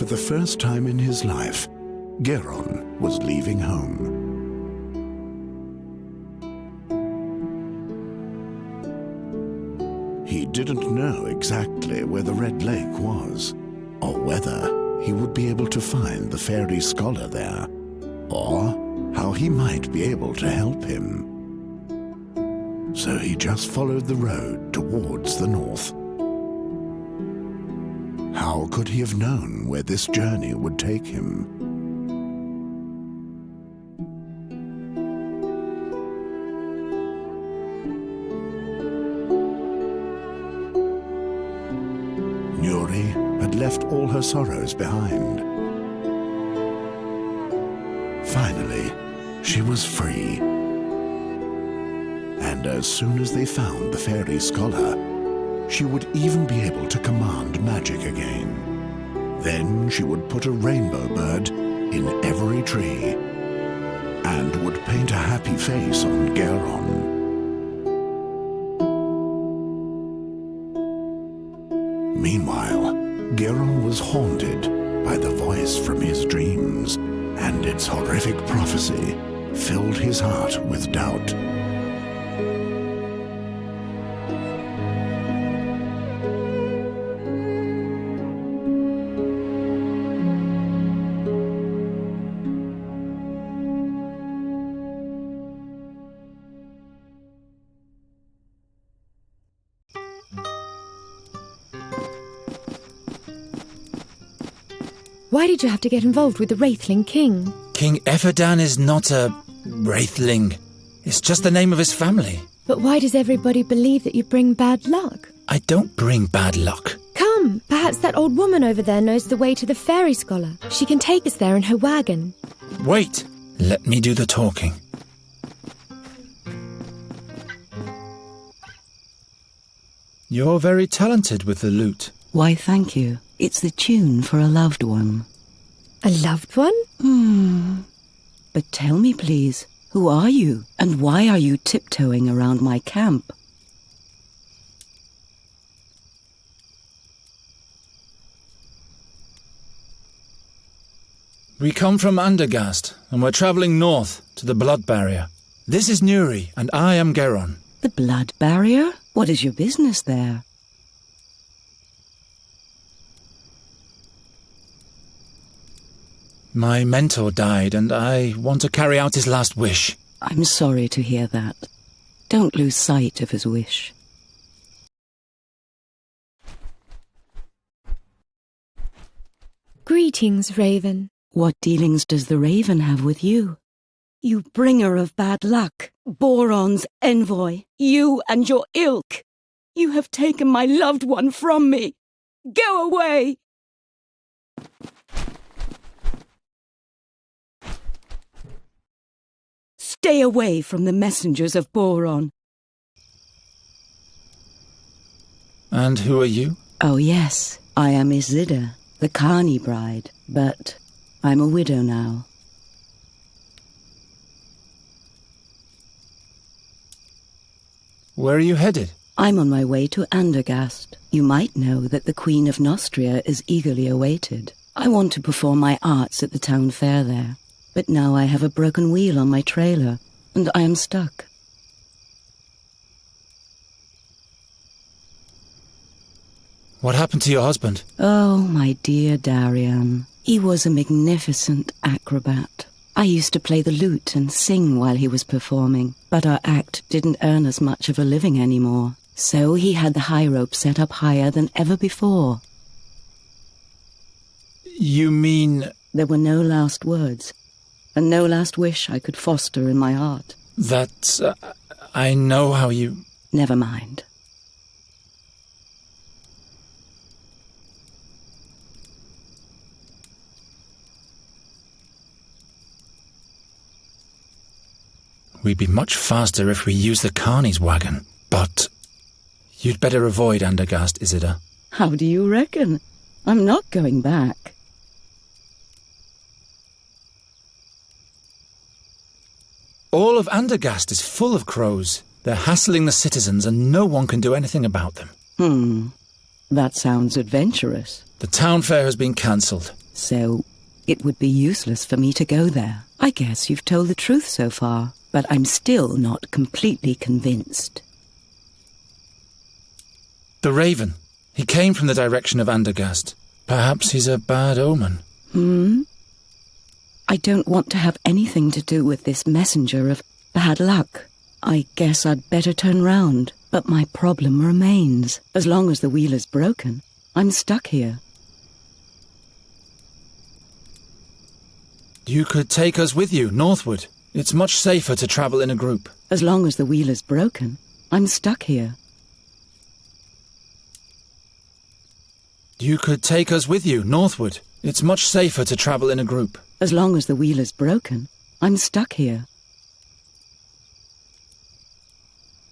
For the first time in his life, Geron was leaving home. He didn't know exactly where the Red Lake was, or whether he would be able to find the fairy scholar there, or how he might be able to help him. So he just followed the road towards the north. How could he have known where this journey would take him? Nuri had left all her sorrows behind. Finally, she was free. And as soon as they found the fairy scholar, she would even be able to command magic again. Then she would put a rainbow bird in every tree and would paint a happy face on Geron. Meanwhile, Geron was haunted by the voice from his dreams, and its horrific prophecy filled his heart with doubt. Why did you have to get involved with the Wraithling King? King Ephedan is not a Wraithling. It's just the name of his family. But why does everybody believe that you bring bad luck? I don't bring bad luck. Come, perhaps that old woman over there knows the way to the fairy scholar. She can take us there in her wagon. Wait, let me do the talking. You're very talented with the lute. Why, thank you. It's the tune for a loved one. A loved one? But tell me, please, who are you? And why are you tiptoeing around my camp? We come from Andergast, and we're travelling north to the Blood Barrier. This is Nuri, and I am Geron. The Blood Barrier? What is your business there? My mentor died, and I want to carry out his last wish. I'm sorry to hear that. Don't lose sight of his wish. Greetings, Raven. What dealings does the Raven have with you? You bringer of bad luck, Boron's envoy, you and your ilk. You have taken my loved one from me. Go away! Stay away from the messengers of Boron. And who are you? Oh yes, I am Isilda, the Carney bride, but I'm a widow now. Where are you headed? I'm on my way to Andergast. You might know that the Queen of Nostria is eagerly awaited. I want to perform my arts at the town fair there. But now I have a broken wheel on my trailer, and I am stuck. What happened to your husband? Oh, my dear Darian. He was a magnificent acrobat. I used to play the lute and sing while he was performing, but our act didn't earn us much of a living anymore. So he had the high rope set up higher than ever before. You mean... There were no last words. And no last wish I could foster in my heart. That... I know how you... Never mind. We'd be much faster if we used the Carney's wagon. But... you'd better avoid Andergast, Isilda. How do you reckon? I'm not going back. All of Andergast is full of crows. They're hassling the citizens and no one can do anything about them. That sounds adventurous. The town fair has been cancelled. so it would be useless for me to go there. I guess you've told the truth so far, but I'm still not completely convinced. The raven. He came from the direction of Andergast. Perhaps he's a bad omen. I don't want to have anything to do with this messenger of bad luck. I guess I'd better turn round, but my problem remains. As long as the wheel is broken, I'm stuck here. You could take us with you, northward. It's much safer to travel in a group. As long as the wheel is broken, I'm stuck here. You could take us with you, northward. It's much safer to travel in a group. As long as the wheel is broken, I'm stuck here.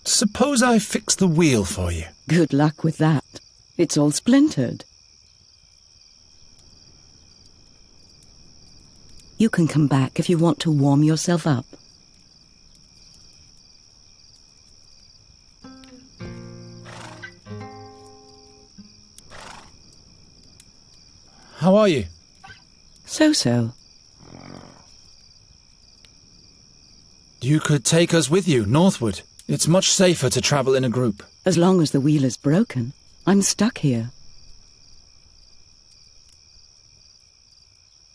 Suppose I fix the wheel for you. Good luck with that. It's all splintered. You can come back if you want to warm yourself up. How are you? So. You could take us with you, northward. It's much safer to travel in a group. As long as the wheel is broken, I'm stuck here.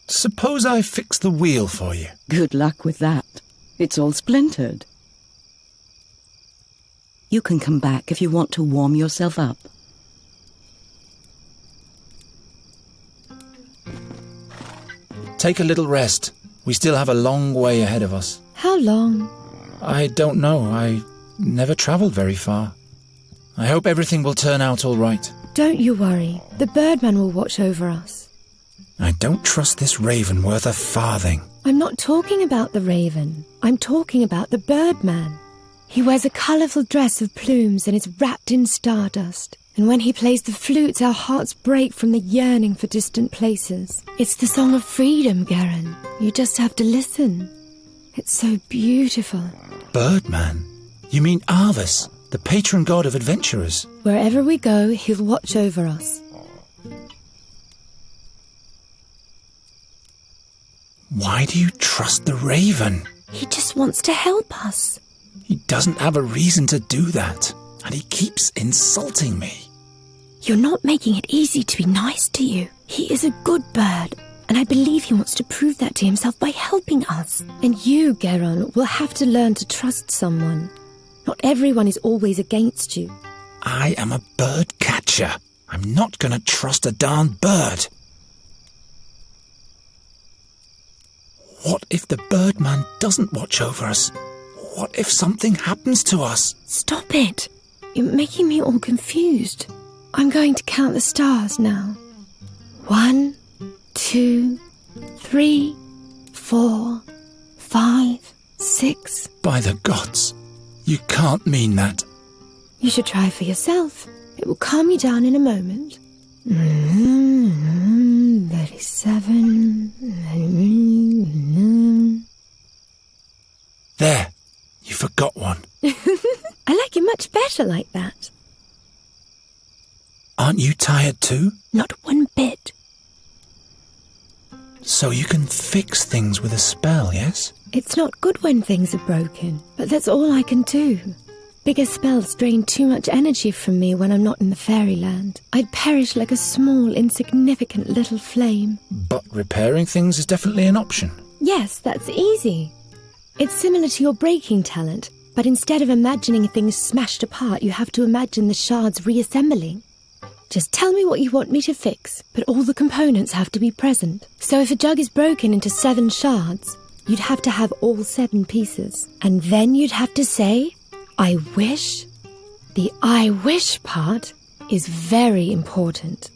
Suppose I fix the wheel for you. Good luck with that. It's all splintered. You can come back if you want to warm yourself up. Take a little rest. We still have a long way ahead of us. How long? I don't know. I never travelled very far. I hope everything will turn out all right. Don't you worry. The birdman will watch over us. I don't trust this raven worth a farthing. I'm not talking about the raven. I'm talking about the birdman. He wears a colourful dress of plumes and is wrapped in stardust. And when he plays the flutes, our hearts break from the yearning for distant places. It's the song of freedom, Garen. You just have to listen. It's so beautiful. Birdman? You mean Arvis, the patron god of adventurers? Wherever we go, he'll watch over us. Why do you trust the raven? He just wants to help us. He doesn't have a reason to do that, and he keeps insulting me. You're not making it easy to be nice to you. He is a good bird, and I believe he wants to prove that to himself by helping us. And you, Geron, will have to learn to trust someone. Not everyone is always against you. I am a bird catcher. I'm not going to trust a darn bird. What if the birdman doesn't watch over us? What if something happens to us? Stop it. You're making me all confused. I'm going to count the stars now. 1, 2, 3, 4, 5, 6. By the gods, you can't mean that. You should try for yourself. It will calm you down in a moment. 37. There, you forgot one. I like it much better like that. Aren't you tired too? Not one bit. So you can fix things with a spell, yes? It's not good when things are broken, but that's all I can do. Bigger spells drain too much energy from me when I'm not in the fairyland. I'd perish like a small, insignificant little flame. But repairing things is definitely an option. Yes, that's easy. It's similar to your breaking talent, but instead of imagining things smashed apart, you have to imagine the shards reassembling. Just tell me what you want me to fix, but all the components have to be present. So if a jug is broken into 7 shards, you'd have to have all 7 pieces. And then you'd have to say, I wish. The I wish part is very important.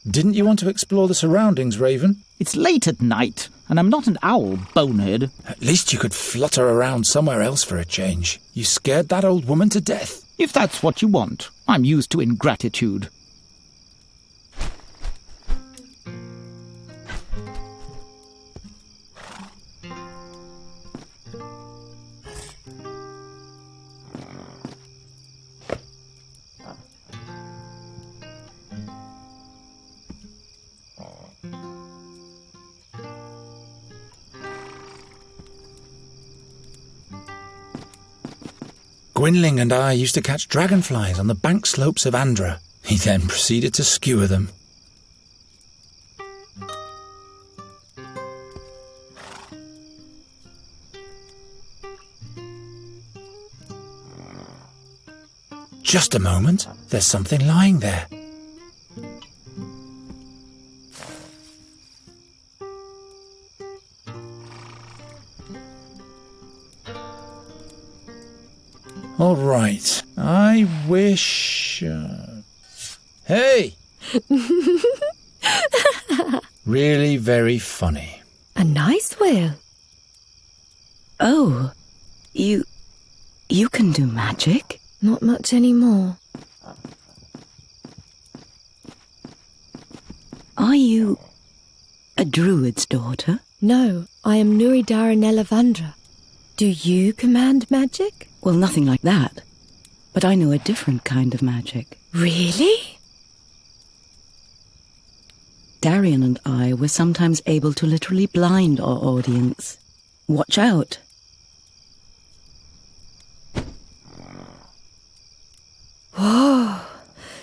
Didn't you want to explore the surroundings, Raven? It's late at night, and I'm not an owl, bonehead. At least you could flutter around somewhere else for a change. You scared that old woman to death. If that's what you want, I'm used to ingratitude. Gwynling and I used to catch dragonflies on the bank slopes of Andra. He then proceeded to skewer them. Just a moment, there's something lying there. All right, I wish... Hey! Really very funny. A nice whale. Oh, you can do magic? Not much anymore. Are you a druid's daughter? No, I am Nuridara Nelavandra. Do you command magic? Well, nothing like that. But I know a different kind of magic. Really? Darian and I were sometimes able to literally blind our audience. Watch out. Whoa,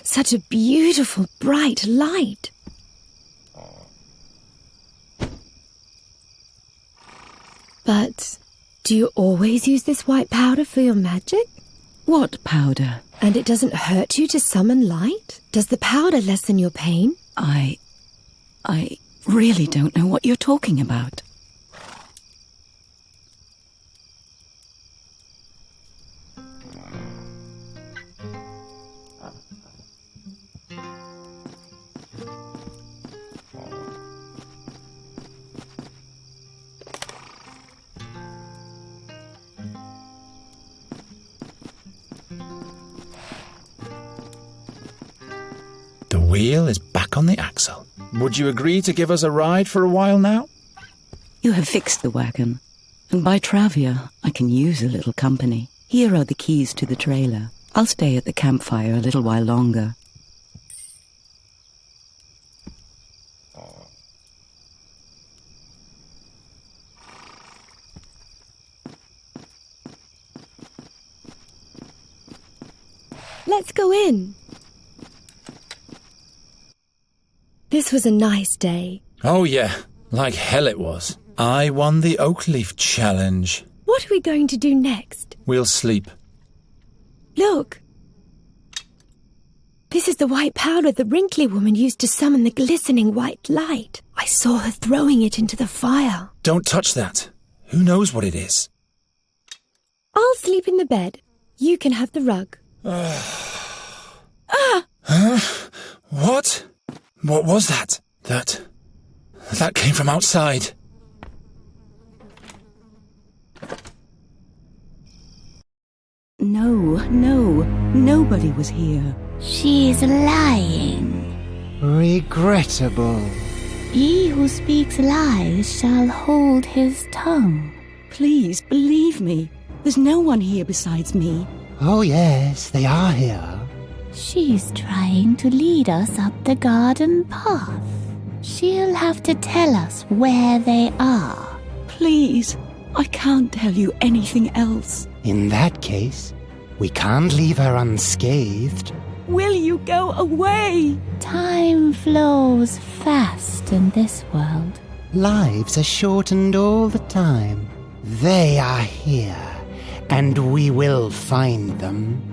such a beautiful, bright light. But do you always use this white powder for your magic? What powder? And it doesn't hurt you to summon light? Does the powder lessen your pain? I really don't know what you're talking about. The wheel is back on the axle. Would you agree to give us a ride for a while now? You have fixed the wagon, and by Travia, I can use a little company. Here are the keys to the trailer. I'll stay at the campfire a little while longer. Let's go in. This was a nice day. Oh yeah, like hell it was. I won the oak leaf challenge. What are we going to do next? We'll sleep. Look. This is the white powder the wrinkly woman used to summon the glistening white light. I saw her throwing it into the fire. Don't touch that. Who knows what it is? I'll sleep in the bed. You can have the rug. Huh? What? What was that? That came from outside. No, nobody was here. She's lying. Regrettable. He who speaks lies shall hold his tongue. Please, believe me. There's no one here besides me. Oh yes, they are here. She's trying to lead us up the garden path. She'll have to tell us where they are. Please, I can't tell you anything else. In that case, we can't leave her unscathed. Will you go away? Time flows fast in this world. Lives are shortened all the time. They are here, and we will find them.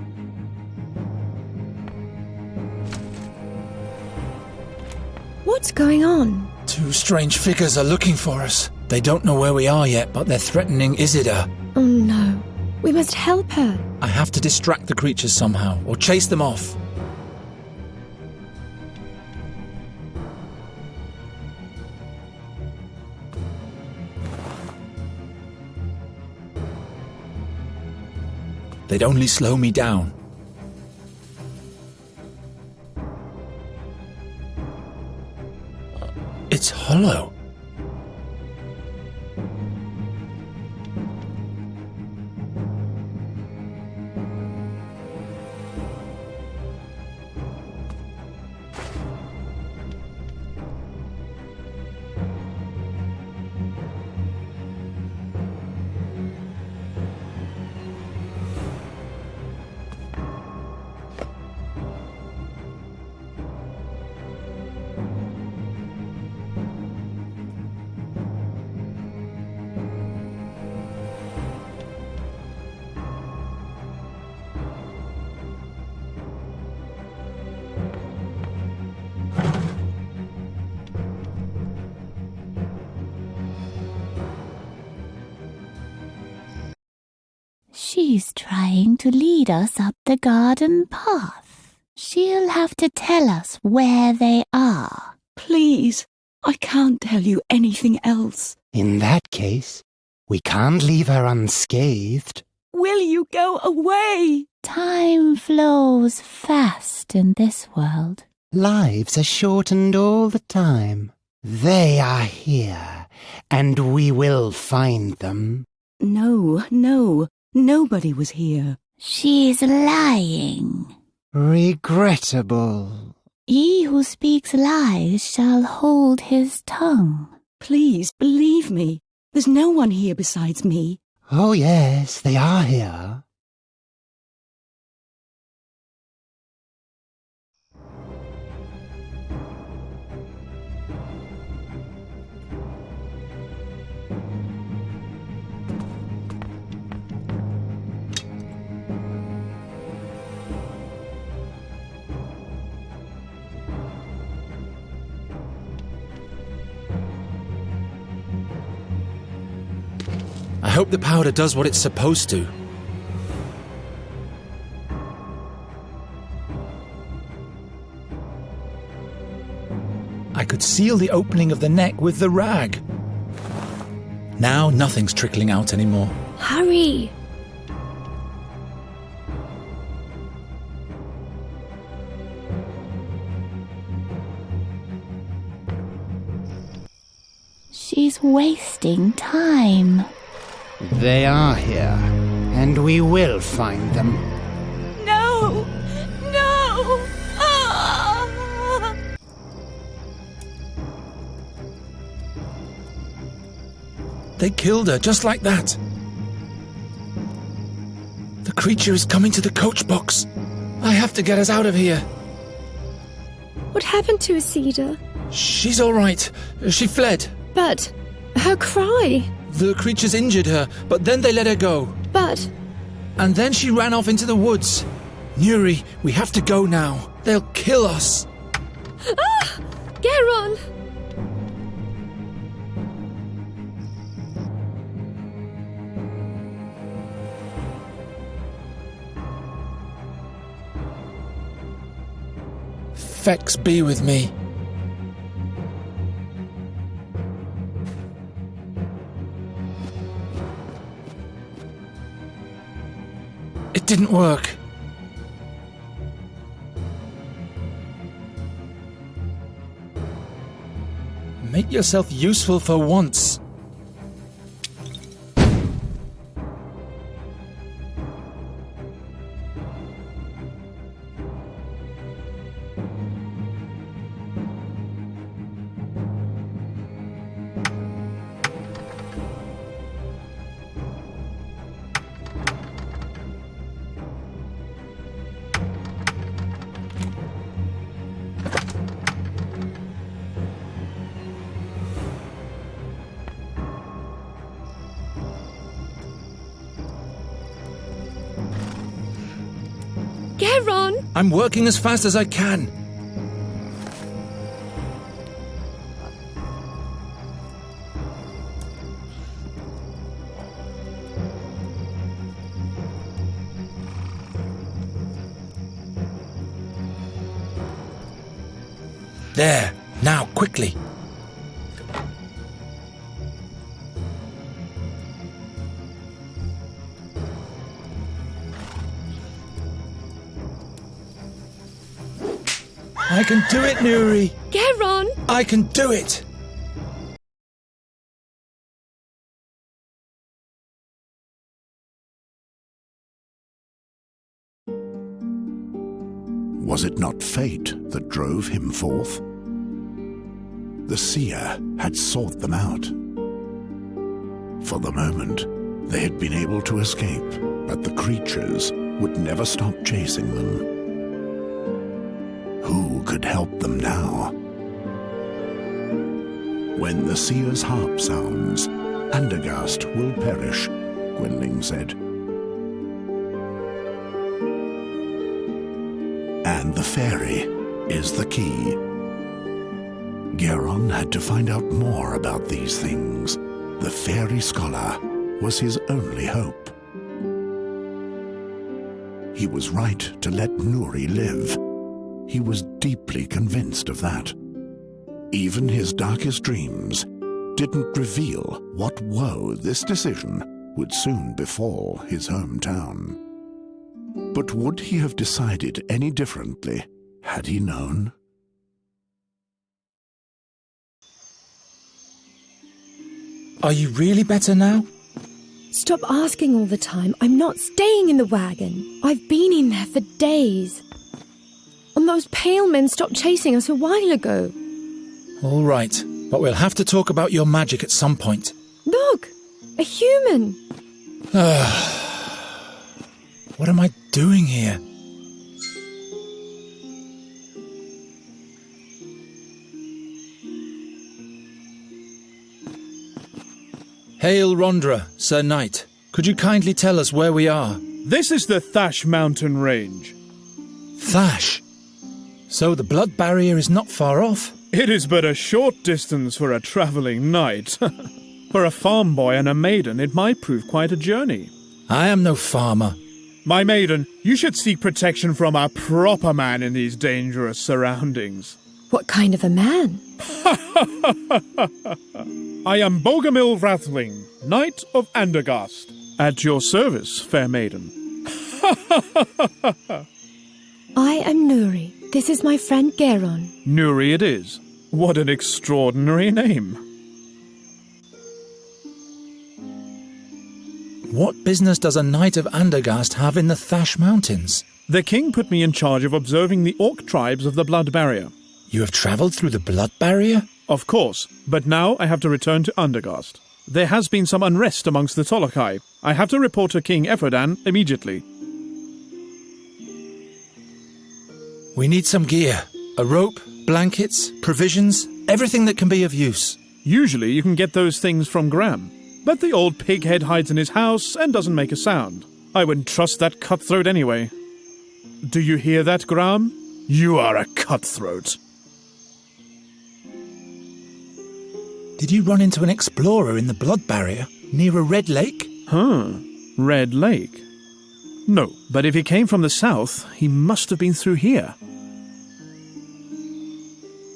What's going on? Two strange figures are looking for us. They don't know where we are yet, but they're threatening Isidar. Oh no. We must help her. I have to distract the creatures somehow, or chase them off. They'd only slow me down. It's hollow. to lead us up the garden path. She'll have to tell us where they are. Please, I can't tell you anything else. In that case, we can't leave her unscathed. Will you go away? Time flows fast in this world. Lives are shortened all the time. They are here, and we will find them. No, nobody was here. She's lying. Regrettable. He who speaks lies shall hold his tongue. Please, believe me. There's no one here besides me. Oh yes, they are here. I hope the powder does what it's supposed to. I could seal the opening of the neck with the rag. Now nothing's trickling out anymore. Hurry! She's wasting time. They are here, and we will find them. No! No! Ah! They killed her just like that. The creature is coming to the coach box. I have to get us out of here. What happened to Asida? She's all right. She fled. But her cry. The creatures injured her, but then they let her go. But And then she ran off into the woods. Nuri, we have to go now. They'll kill us. Geron! Fex be with me. It didn't work. Make yourself useful for once. Geron! I'm working as fast as I can. There, now, quickly. I can do it, Nuri. Geron! I can do it. Was it not fate that drove him forth? The seer had sought them out. For the moment, they had been able to escape, but the creatures would never stop chasing them. Who could help them now? When the seer's harp sounds, Andergast will perish, Gwynling said. And the fairy is the key. Geron had to find out more about these things. The fairy scholar was his only hope. he was right to let Nuri live. He was deeply convinced of that. Even his darkest dreams didn't reveal what woe this decision would soon befall his hometown. But would he have decided any differently had he known? Are you really better now? Stop asking all the time. I'm not staying in the wagon. I've been in there for days. And those pale men stopped chasing us a while ago. All right, but we'll have to talk about your magic at some point. Look! A human! What am I doing here? Hail Rondra, Sir Knight. Could you kindly tell us where we are? This is the Thash mountain range. Thash? So the blood barrier is not far off? It is but a short distance for a travelling knight. For a farm boy and a maiden, it might prove quite a journey. I am no farmer. My maiden, you should seek protection from a proper man in these dangerous surroundings. What kind of a man? I am Bogomil Rathling, Knight of Andergast. At your service, fair maiden. I am Nuri. This is my friend Geron. Nuri it is. What an extraordinary name. What business does a Knight of Andergast have in the Thash Mountains? The king put me in charge of observing the orc tribes of the Blood Barrier. You have travelled through the blood barrier? Of course, but now I have to return to Andergast. There has been some unrest amongst the Tolokai. I have to report to King Eferdan immediately. We need some gear. A rope, blankets, provisions, everything that can be of use. Usually you can get those things from Graham, but the old pighead hides in his house and doesn't make a sound. I wouldn't trust that cutthroat anyway. Do you hear that, Graham? You are a cutthroat. Did you run into an explorer in the blood barrier, near a red lake? Red Lake? No, but if he came from the south, he must have been through here.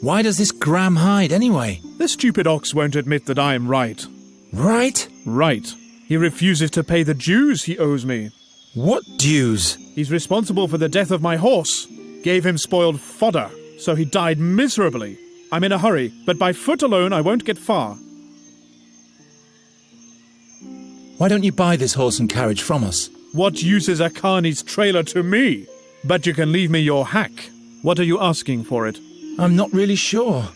Why does this Graham hide anyway? The stupid ox won't admit that I am right. Right? Right. He refuses to pay the dues he owes me. What dues? He's responsible for the death of my horse. Gave him spoiled fodder, so he died miserably. I'm in a hurry, but by foot alone I won't get far. Why don't you buy this horse and carriage from us? What use is a carney's trailer to me? But you can leave me your hack. What are you asking for it? I'm not really sure.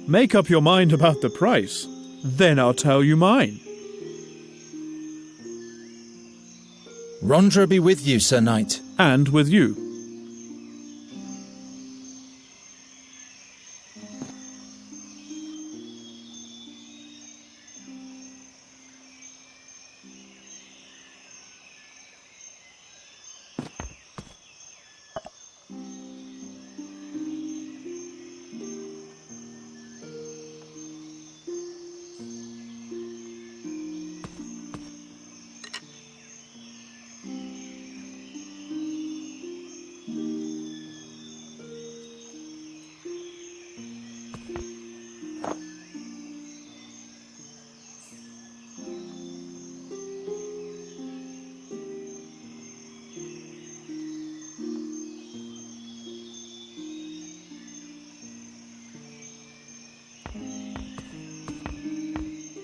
Make up your mind about the price. Then I'll tell you mine. Rondra be with you, Sir Knight. And with you.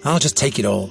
I'll just take it all.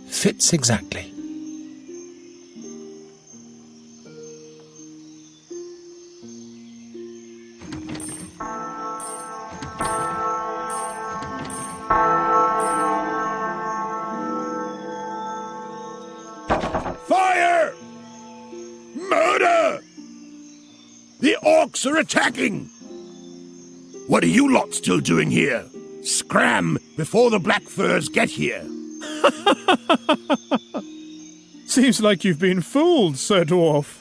Fits exactly. Fire! Murder! The orcs are attacking! What are you lot still doing here? Scram before the black furs get here. Seems like you've been fooled, Sir Dwarf.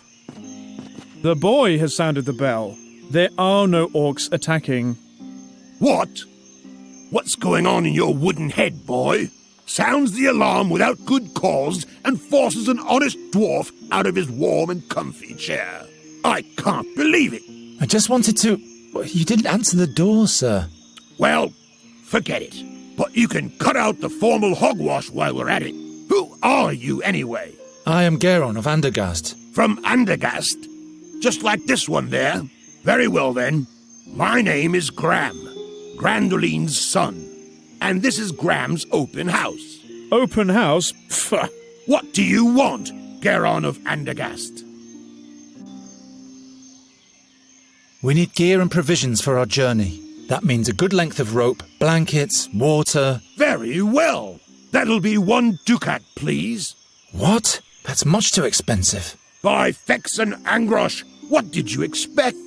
The boy has sounded the bell. There are no orcs attacking. What? What's going on in your wooden head, boy? Sounds the alarm without good cause and forces an honest dwarf out of his warm and comfy chair. I can't believe it. I just wanted to... You didn't answer the door, sir. Well, forget it. But you can cut out the formal hogwash while we're at it. Who are you, anyway? I am Geron of Andergast. From Andergast? Just like this one there? Very well, then. My name is Gram, Grandoline's son. And this is Gram's open house. Open house? Pfft. What do you want, Geron of Andergast? We need gear and provisions for our journey. That means a good length of rope, blankets, water... Very well. That'll be 1 ducat, please. What? That's much too expensive. By Fex and Angrosh, what did you expect?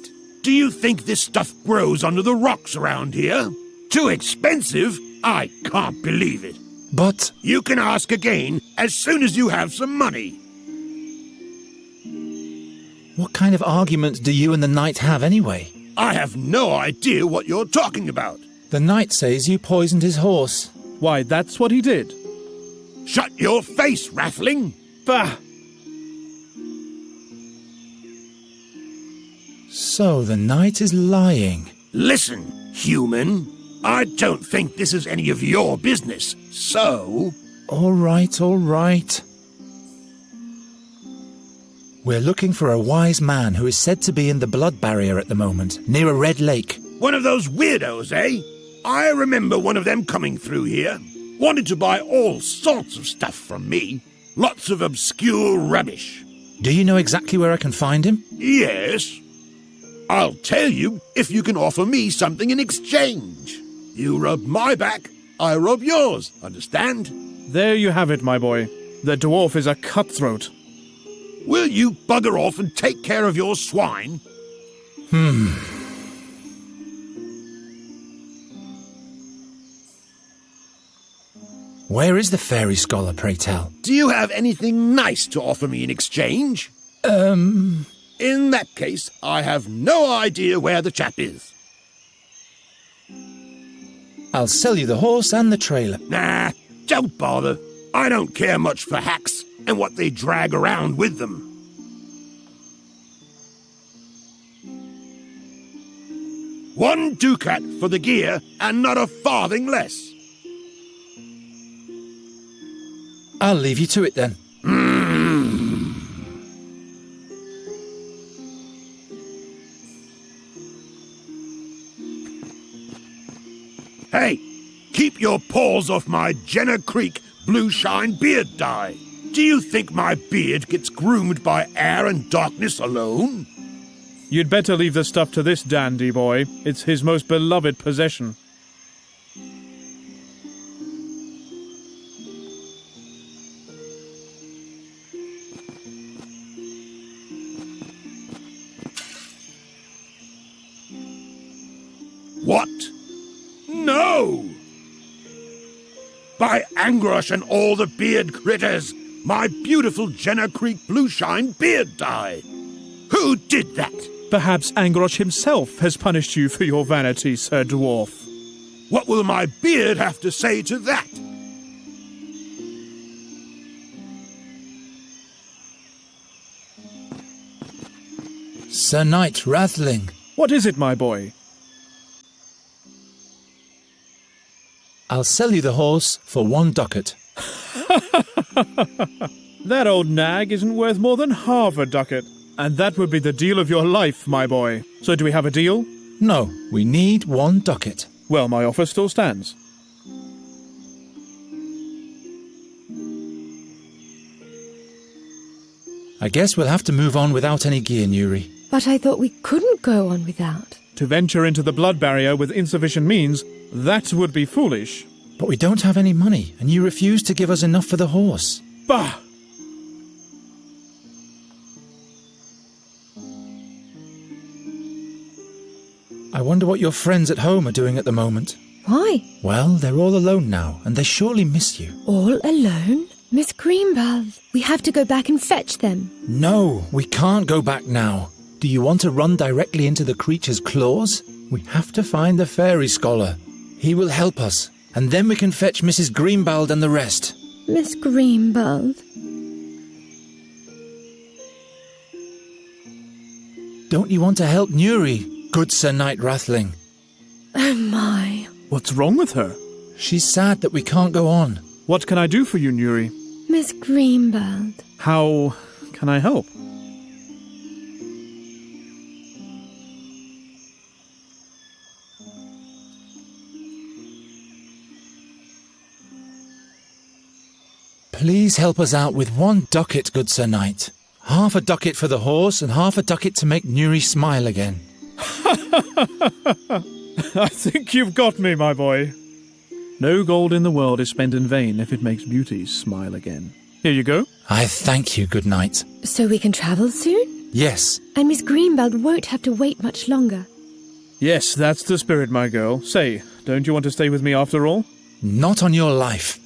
Do you think this stuff grows under the rocks around here? Too expensive? I can't believe it. But... You can ask again as soon as you have some money. What kind of argument do you and the knight have anyway? I have no idea what you're talking about. The knight says you poisoned his horse. Why, that's what he did. Shut your face, Rattling! Bah! So the knight is lying. Listen, human. I don't think this is any of your business, so... All right, all right. We're looking for a wise man who is said to be in the blood barrier at the moment, near a red lake. One of those weirdos, eh? I remember one of them coming through here. Wanted to buy all sorts of stuff from me. Lots of obscure rubbish. Do you know exactly where I can find him? Yes. I'll tell you if you can offer me something in exchange. You rub my back, I rub yours, understand? There you have it, my boy. The dwarf is a cutthroat. Will you bugger off and take care of your swine? Where is the fairy scholar, pray tell? Do you have anything nice to offer me in exchange? In that case, I have no idea where the chap is. I'll sell you the horse and the trailer. Nah, don't bother. I don't care much for hacks and what they drag around with them. One ducat for the gear and not a farthing less. I'll leave you to it then. Hey, keep your paws off my Jenner Creek blue shine beard dye. Do you think my beard gets groomed by air and darkness alone? You'd better leave the stuff to this dandy boy. It's his most beloved possession. What? No! By Angrosh and all the beard critters, my beautiful Jenner Creek blue shine beard dye. Who did that? Perhaps Angrosh himself has punished you for your vanity, Sir Dwarf. What will my beard have to say to that? Sir Knight Rathling. What is it, my boy? I'll sell you the horse for 1 ducat. That old nag isn't worth more than half a ducat. And that would be the deal of your life, my boy. So do we have a deal? No, we need 1 ducat. Well, my offer still stands. I guess we'll have to move on without any gear, Nuri. But I thought we couldn't go on without. To venture into the blood barrier with insufficient means, that would be foolish. But we don't have any money, and you refuse to give us enough for the horse. Bah! I wonder what your friends at home are doing at the moment. Why? Well, they're all alone now, and they surely miss you. All alone? Miss Greenbelt, we have to go back and fetch them. No, we can't go back now. Do you want to run directly into the creature's claws? We have to find the fairy scholar. He will help us, and then we can fetch Mrs. Greenbald and the rest. Miss Greenbelt. Don't you want to help Nuri, good Sir Knight Rathling? Oh my. What's wrong with her? She's sad that we can't go on. What can I do for you, Nuri? Miss Greenbelt. How can I help? Please help us out with 1 ducat, good Sir Knight. Half a ducat for the horse and half a ducat to make Nuri smile again. I think you've got me, my boy. No gold in the world is spent in vain if it makes beauty smile again. Here you go. I thank you, good knight. So we can travel soon? Yes. And Miss Greenbelt won't have to wait much longer. Yes, that's the spirit, my girl. Say, don't you want to stay with me after all? Not on your life.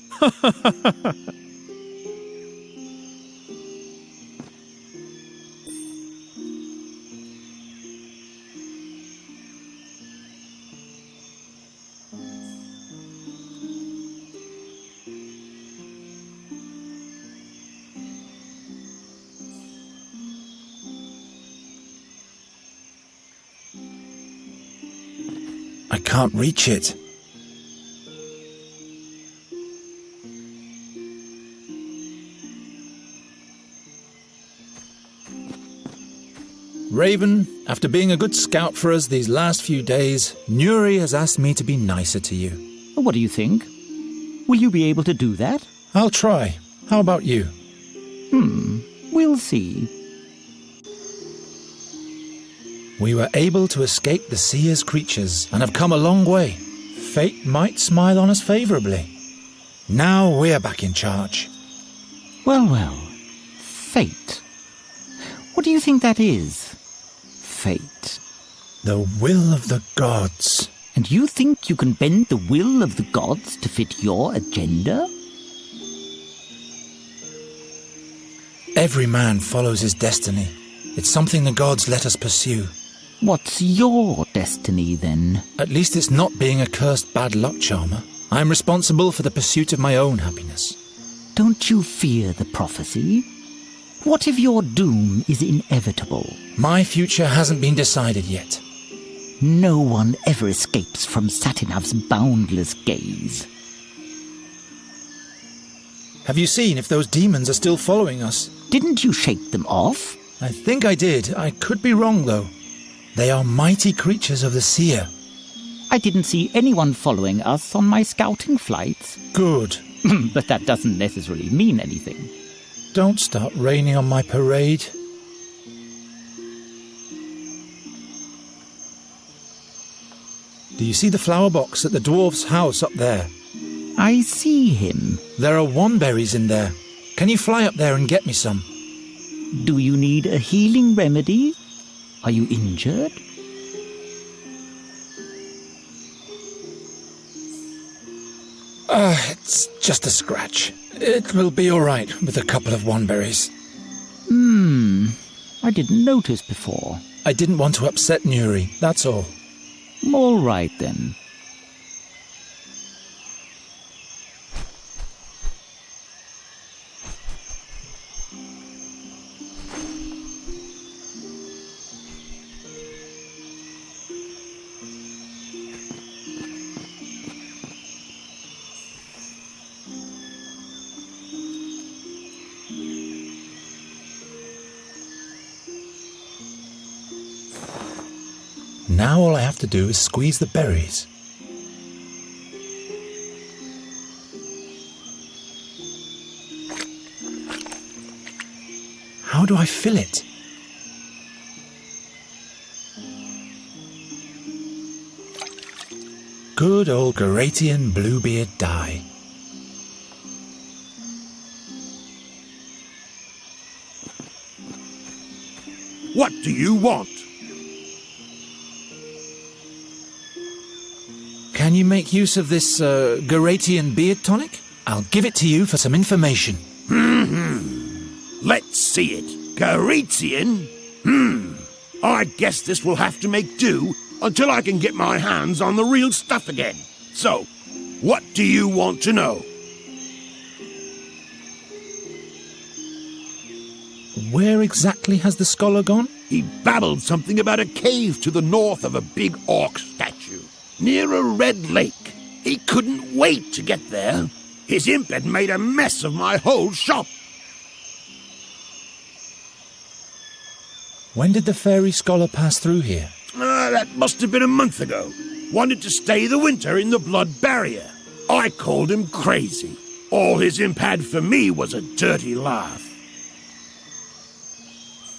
I can't reach it. Raven, after being a good scout for us these last few days, Nuri has asked me to be nicer to you. What do you think? Will you be able to do that? I'll try. How about you? We'll see. We were able to escape the Seer's creatures and have come a long way. Fate might smile on us favourably. Now we're back in charge. Well. Fate. What do you think that is? Fate. The will of the gods. And you think you can bend the will of the gods to fit your agenda? Every man follows his destiny. It's something the gods let us pursue. What's your destiny, then? At least it's not being a cursed bad luck charmer. I'm responsible for the pursuit of my own happiness. Don't you fear the prophecy? What if your doom is inevitable? My future hasn't been decided yet. No one ever escapes from Satinav's boundless gaze. Have you seen if those demons are still following us? Didn't you shake them off? I think I did. I could be wrong, though. They are mighty creatures of the Seer. I didn't see anyone following us on my scouting flights. Good. But that doesn't necessarily mean anything. Don't start raining on my parade. Do you see the flower box at the dwarf's house up there? I see him. There are wandberries in there. Can you fly up there and get me some? Do you need a healing remedy? Are you injured? It's just a scratch. It will be all right with a couple of wandberries. I didn't notice before. I didn't want to upset Nuri, that's all. All right, then. Now all I have to do is squeeze the berries. How How do I fill it? Good old Garatian Bluebeard dye. What do you want? Can you make use of this Garatian beard tonic? I'll give it to you for some information. Let's see it. Garetian? I guess this will have to make do until I can get my hands on the real stuff again. So, what do you want to know? Where exactly has the scholar gone? He babbled something about a cave to the north of a big orc statue, near a red lake. He couldn't wait to get there. His imp had made a mess of my whole shop. When did the fairy scholar pass through here? That must have been a month ago. Wanted to stay the winter in the blood barrier. I called him crazy. All his imp had for me was a dirty laugh.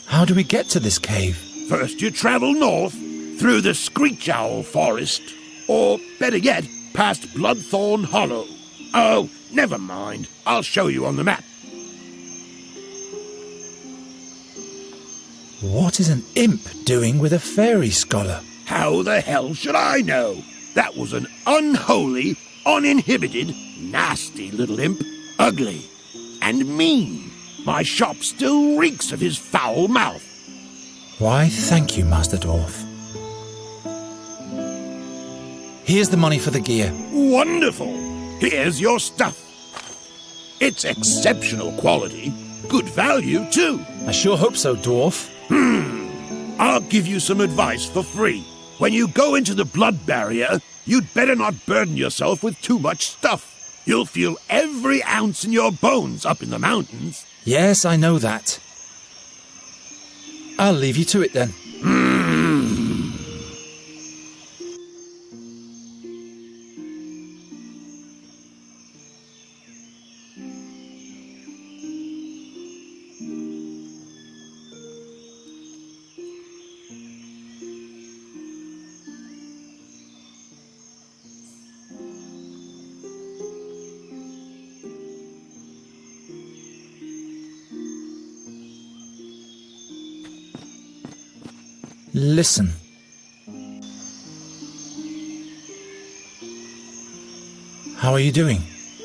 How do we get to this cave? First you travel north, through the Screech Owl Forest, or better yet, past Bloodthorn Hollow. Oh, never mind. I'll show you on the map. What is an imp doing with a fairy scholar? How the hell should I know? That was an unholy, uninhibited, nasty little imp. Ugly and mean. My shop still reeks of his foul mouth. Why, thank you, Master Dwarf. Here's the money for the gear. Wonderful. Here's your stuff. It's exceptional quality. Good value, too. I sure hope so, Dwarf. I'll give you some advice for free. When you go into the blood barrier, you'd better not burden yourself with too much stuff. You'll feel every ounce in your bones up in the mountains. Yes, I know that. I'll leave you to it then. Listen. How are you doing?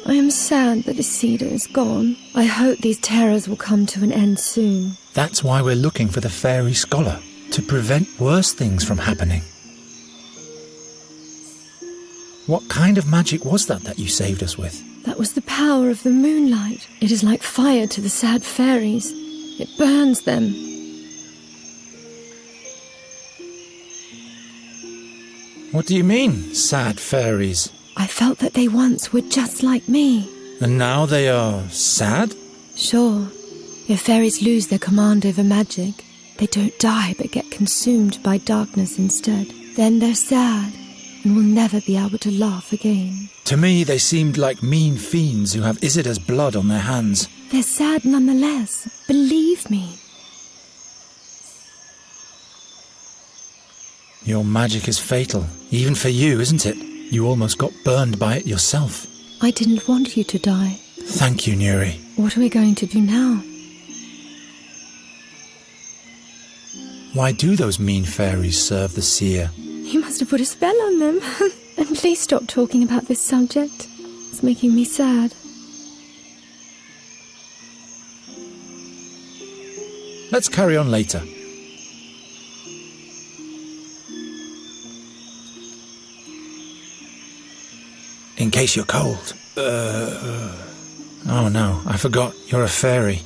I am sad that Isidore is gone. I hope these terrors will come to an end soon. That's why we're looking for the fairy scholar, to prevent worse things from happening. What kind of magic was that you saved us with? That was the power of the moonlight. It is like fire to the sad fairies. It burns them. What do you mean, sad fairies? I felt that they once were just like me. And now they are sad? Sure. If fairies lose their command over magic, they don't die but get consumed by darkness instead. Then they're sad and will never be able to laugh again. To me, they seemed like mean fiends who have Isidore's blood on their hands. They're sad nonetheless, believe me. Your magic is fatal, even for you, isn't it? You almost got burned by it yourself. I didn't want you to die. Thank you, Nuri. What are we going to do now? Why do those mean fairies serve the seer? You must have put a spell on them. And please stop talking about this subject. It's making me sad. Let's carry on later. In case you're cold. Oh no, I forgot. You're a fairy.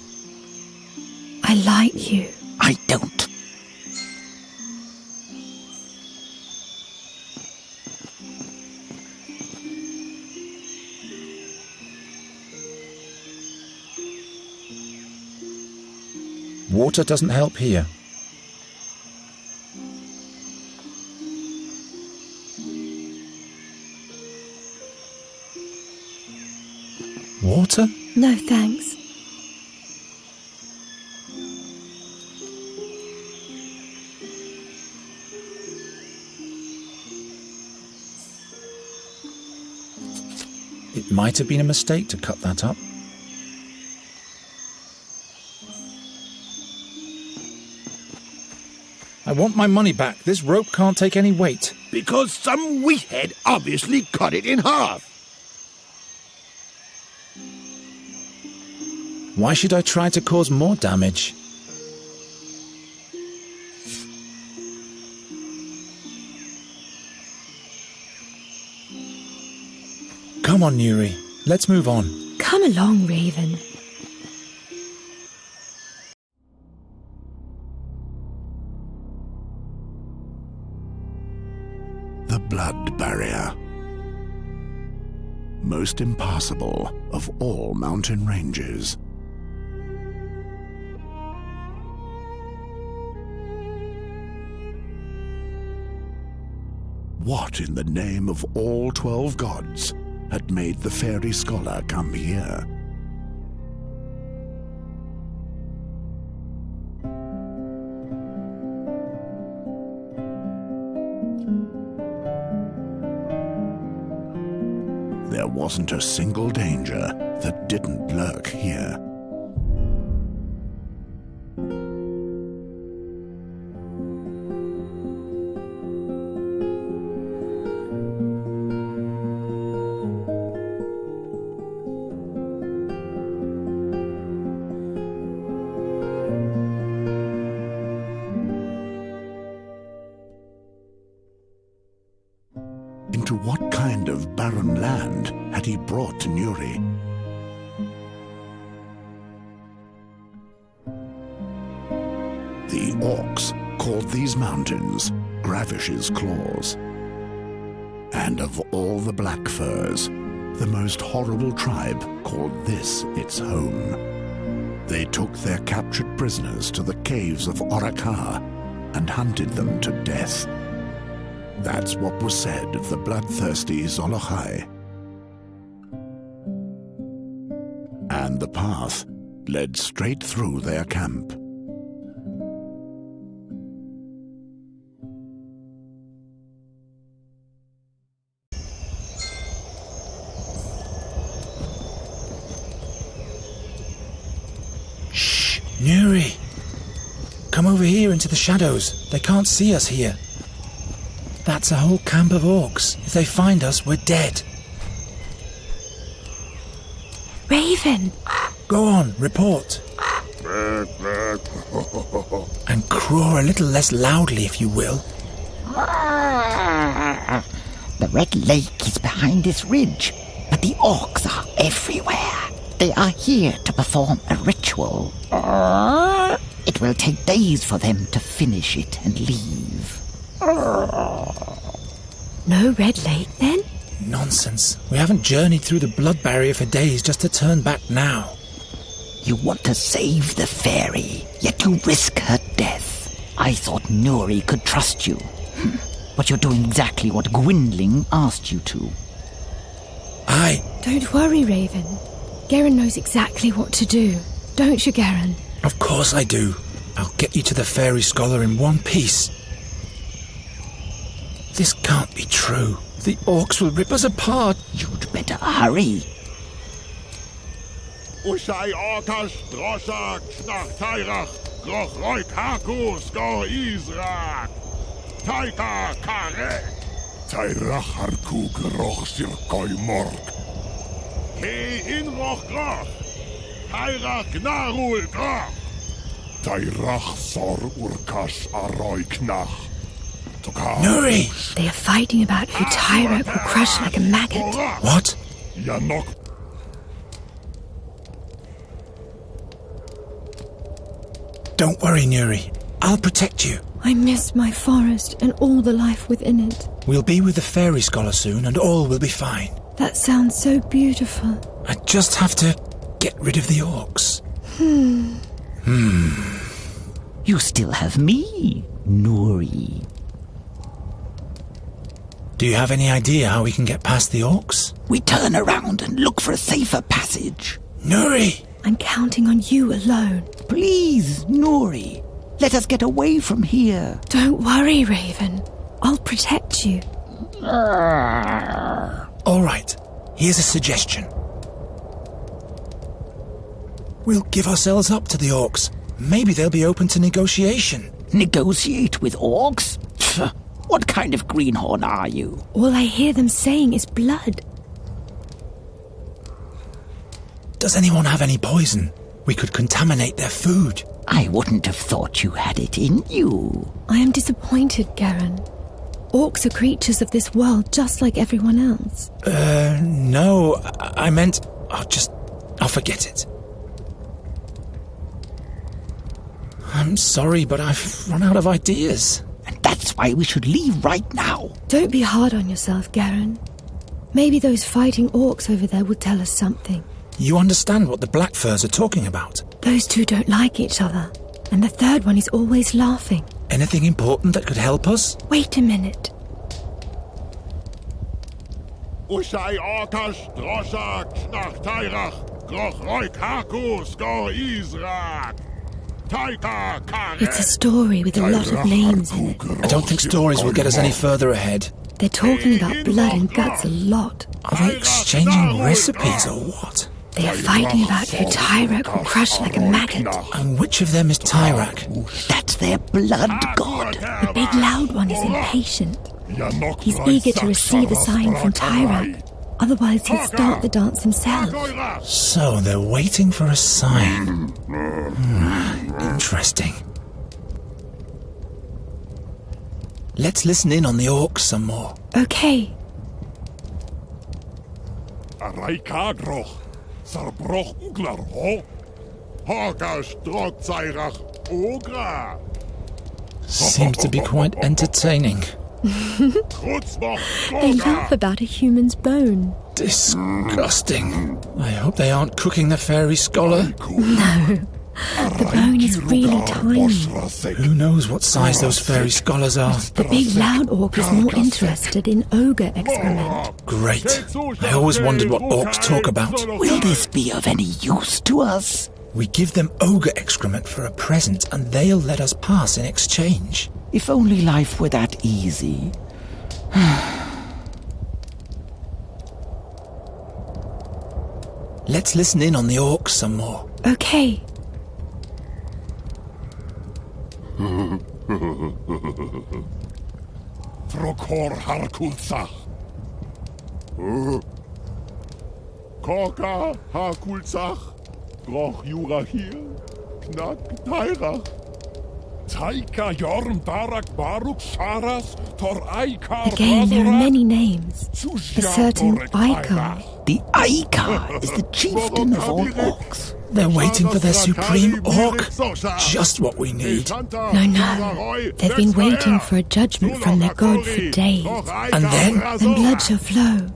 I like you. I don't. Water doesn't help here. Water? No, thanks. It might have been a mistake to cut that up. I want my money back. This rope can't take any weight. Because some weakhead obviously cut it in half. Why should I try to cause more damage? Come on, Nuri. Let's move on. Come along, Raven. The blood barrier. Most impassable of all mountain ranges. What in the name of all 12 gods had made the fairy scholar come here? There wasn't a single danger that didn't lurk here. Into what kind of barren land had he brought Nuri? The orcs called these mountains Gravish's Claws. And of all the black furs, the most horrible tribe called this its home. They took their captured prisoners to the caves of Orakar and hunted them to death. That's what was said of the bloodthirsty Zolochai. And the path led straight through their camp. Shh, Nuri! Come over here into the shadows. They can't see us here. That's a whole camp of orcs. If they find us, we're dead. Raven! Go on, report. And craw a little less loudly, if you will. The Red Lake is behind this ridge, but the orcs are everywhere. They are here to perform a ritual. It will take days for them to finish it and leave. No Red Lake, then? Nonsense. We haven't journeyed through the blood barrier for days just to turn back now. You want to save the fairy, yet you risk her death. I thought Nuri could trust you. But you're doing exactly what Gwynling asked you to. Don't worry, Raven. Garen knows exactly what to do. Don't you, Garen? Of course I do. I'll get you to the fairy scholar in one piece. This can't be true. The orcs will rip us apart. You'd better hurry. Ushai orkas drosak snach tairach groch roik hakus go Izrak. Taika kare. Tairach harku groch sirkoi morg. He in roch groch. Tairach narul groch. Tairach sor urkas aroi knach. Nuri! They are fighting about who Tyrok will crush like a maggot. What? Yanok. Don't worry, Nuri. I'll protect you. I miss my forest and all the life within it. We'll be with the fairy scholar soon and all will be fine. That sounds so beautiful. I just have to get rid of the orcs. You still have me, Nuri. Do you have any idea how we can get past the orcs? We turn around and look for a safer passage. Nuri! I'm counting on you alone. Please, Nuri, let us get away from here. Don't worry, Raven. I'll protect you. All right. Here's a suggestion. We'll give ourselves up to the orcs. Maybe they'll be open to negotiation. Negotiate with orcs? Pfft, what kind of greenhorn are you? All I hear them saying is blood. Does anyone have any poison? We could contaminate their food. I wouldn't have thought you had it in you. I am disappointed, Garen. Orcs are creatures of this world just like everyone else. No, I meant... I'll forget it. I'm sorry, but I've run out of ideas. And that's why we should leave right now. Don't be hard on yourself, Garen. Maybe those fighting orcs over there will tell us something. You understand what the Black Furs are talking about? Those two don't like each other, and the third one is always laughing. Anything important that could help us? Wait a minute. Ushai Orkash, Droshak, Schnach Tairach, Groch Roik Haku, Skor Izrak, Taika Kare. It's a story with a lot of names in it. I don't think stories will get us any further ahead. They're talking about blood and guts a lot. Are they exchanging recipes or what? They are fighting about who Tyrak will crush like a maggot. And which of them is Tyrak? That's their blood god. The big loud one is impatient. He's eager to receive a sign from Tyrak. Otherwise he'd start the dance himself. So they're waiting for a sign. Interesting. Let's listen in on the orcs some more. Okay. Araikagroch, Sarbroch Uglar Ho, Horkash Drogzairach Ogra. Seems to be quite entertaining. They laugh about a human's bone. Disgusting. I hope they aren't cooking the fairy scholar. No. The bone is really tiny. Who knows what size those fairy scholars are? The big loud orc is more interested in ogre excrement. Great. I always wondered what orcs talk about. Will this be of any use to us? We give them ogre excrement for a present and they'll let us pass in exchange. If only life were that easy. Let's listen in on the orcs some more. Okay. Trokor Harkulzach. Korka Harkulzach. Groch Jurahir. Knack Tairach. Taika Jorm Darak Baruk Sharas Tor Aikar. Again, there are many names. A certain Aikar. The Aikar is the chieftain of all orcs. They're waiting for their supreme orc. Just what we need. No. They've been waiting for a judgment from their god for days. And then? Then blood shall flow.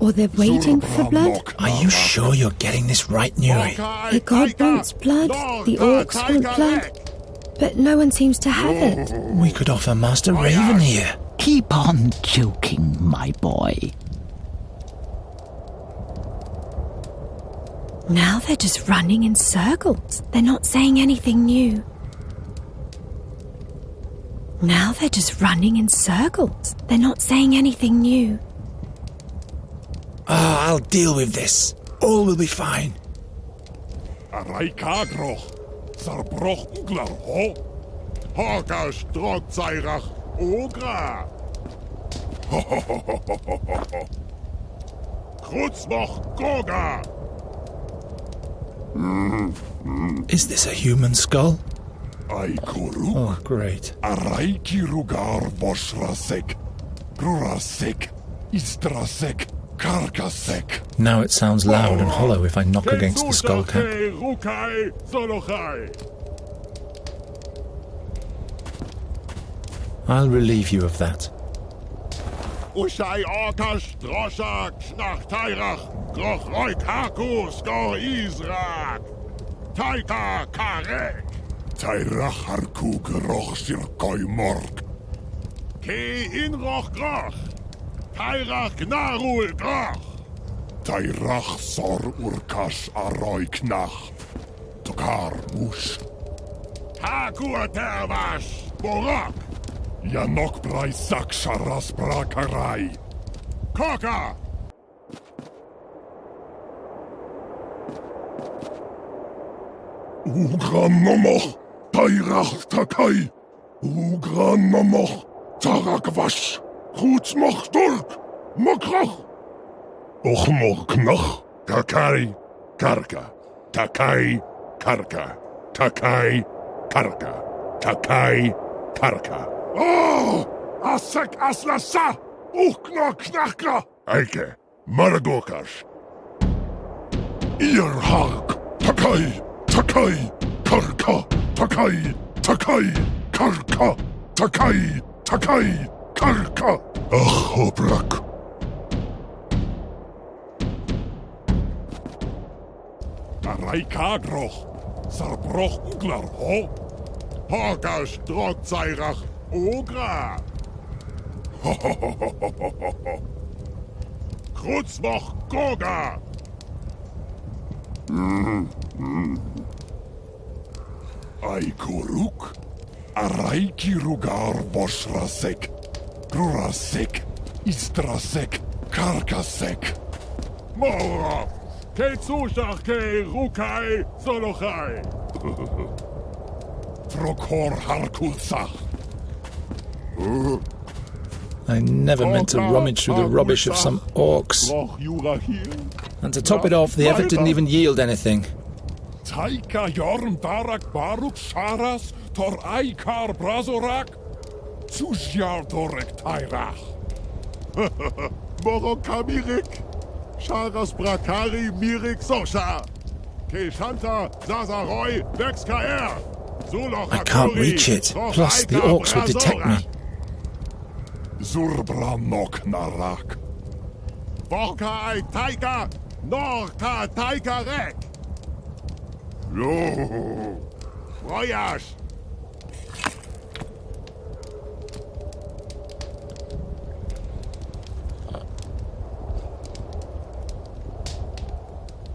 Or they're waiting for blood. Are you sure you're getting this right, Nuri? The god wants blood, the orcs want blood. But no one seems to have it. We could offer Master Raven here. Keep on joking, my boy. Now they're just running in circles. They're not saying anything new. Now they're just running in circles. They're not saying anything new. I'll deal with this. All will be fine. Araikagroch, Sarbroch Uglar Ho, Horkash Drogzairach Ogra. Krutzmoch Goga. Is this a human skull? Aikuru. Oh, great. Araiki Rugar Boshrasek, Grurasek, Istrasek, Karkasek. Now it sounds loud and hollow if I knock against the skull cap. Rukai Zolochai. I'll relieve you of that. Ushai Orkash Droshak Schnach Tairach Groch Roik Haku Skor Izrak Taika Karek Tairach Harku Groch Sirkoi Morg Ke in Roch Groch Tairach Gnarul Groch Tairach Sor Urkash Aroi Knach Tokar Mush Haku Tervash Borok Yanok Braisak Sharas Brakarai. Koka! Ugramomoch, Tairach Takai, Ugramomoch, Tarakwash, Rutsmoch Turk, Mokrach, Ochmor Knach, Takai, Karka, Takai, Karka, Takai, Karka, Takai, Karka. Oh! Asek Aslasa, Uchkna Knachka, Eike, Maragokash. Ihr Hark, Takai, Takai, Karka, Takai, Takai, Karka, Takai, Takai, Karka. Ach, Hobrak. Araikagroch, Sarbroch Uglar, ho? Hogash, Drogzairach, Ogra. Ho, ho, ho, ho, ho, ho, ho, ho. Krutzmoch, Goga. Aikuruk, Araiki Rugar Boshrasek, Grurasek, Istrasek, Karkasek. Mora, Ke Zushach, Ke Rukai, Solochai. Trokor Harkutsach. I never meant to rummage through the rubbish of some orcs. And to top it off, the effort didn't even yield anything. Taika Jorm Darak Baruk Sharas Tor Aikar Brazorak Zushjar Torek Tairach. Moro Kamirik Sharas Brakari Mirik Sosha Keshanta Zazaroy Vexkaer. I can't reach it. Plus, the orcs would detect me. Zurbranok Narak. Vorka Ai Taika Norka Taika Rek. Lo, Voyage.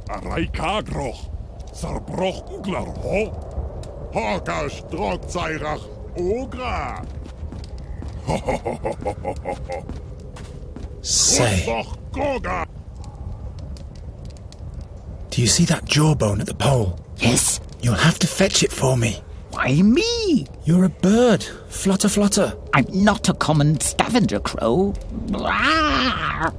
Araikagroch, Sarbroch Uglar, ho? Hokash Drogzairach, Ogra. Ho, ho, ho, ho, ho, ho, ho. Say, Goga. do you see that jawbone at the pole? Yes. You'll have to fetch it for me. Why me? You're a bird. Flutter, flutter. I'm not a common scavenger crow. Blah!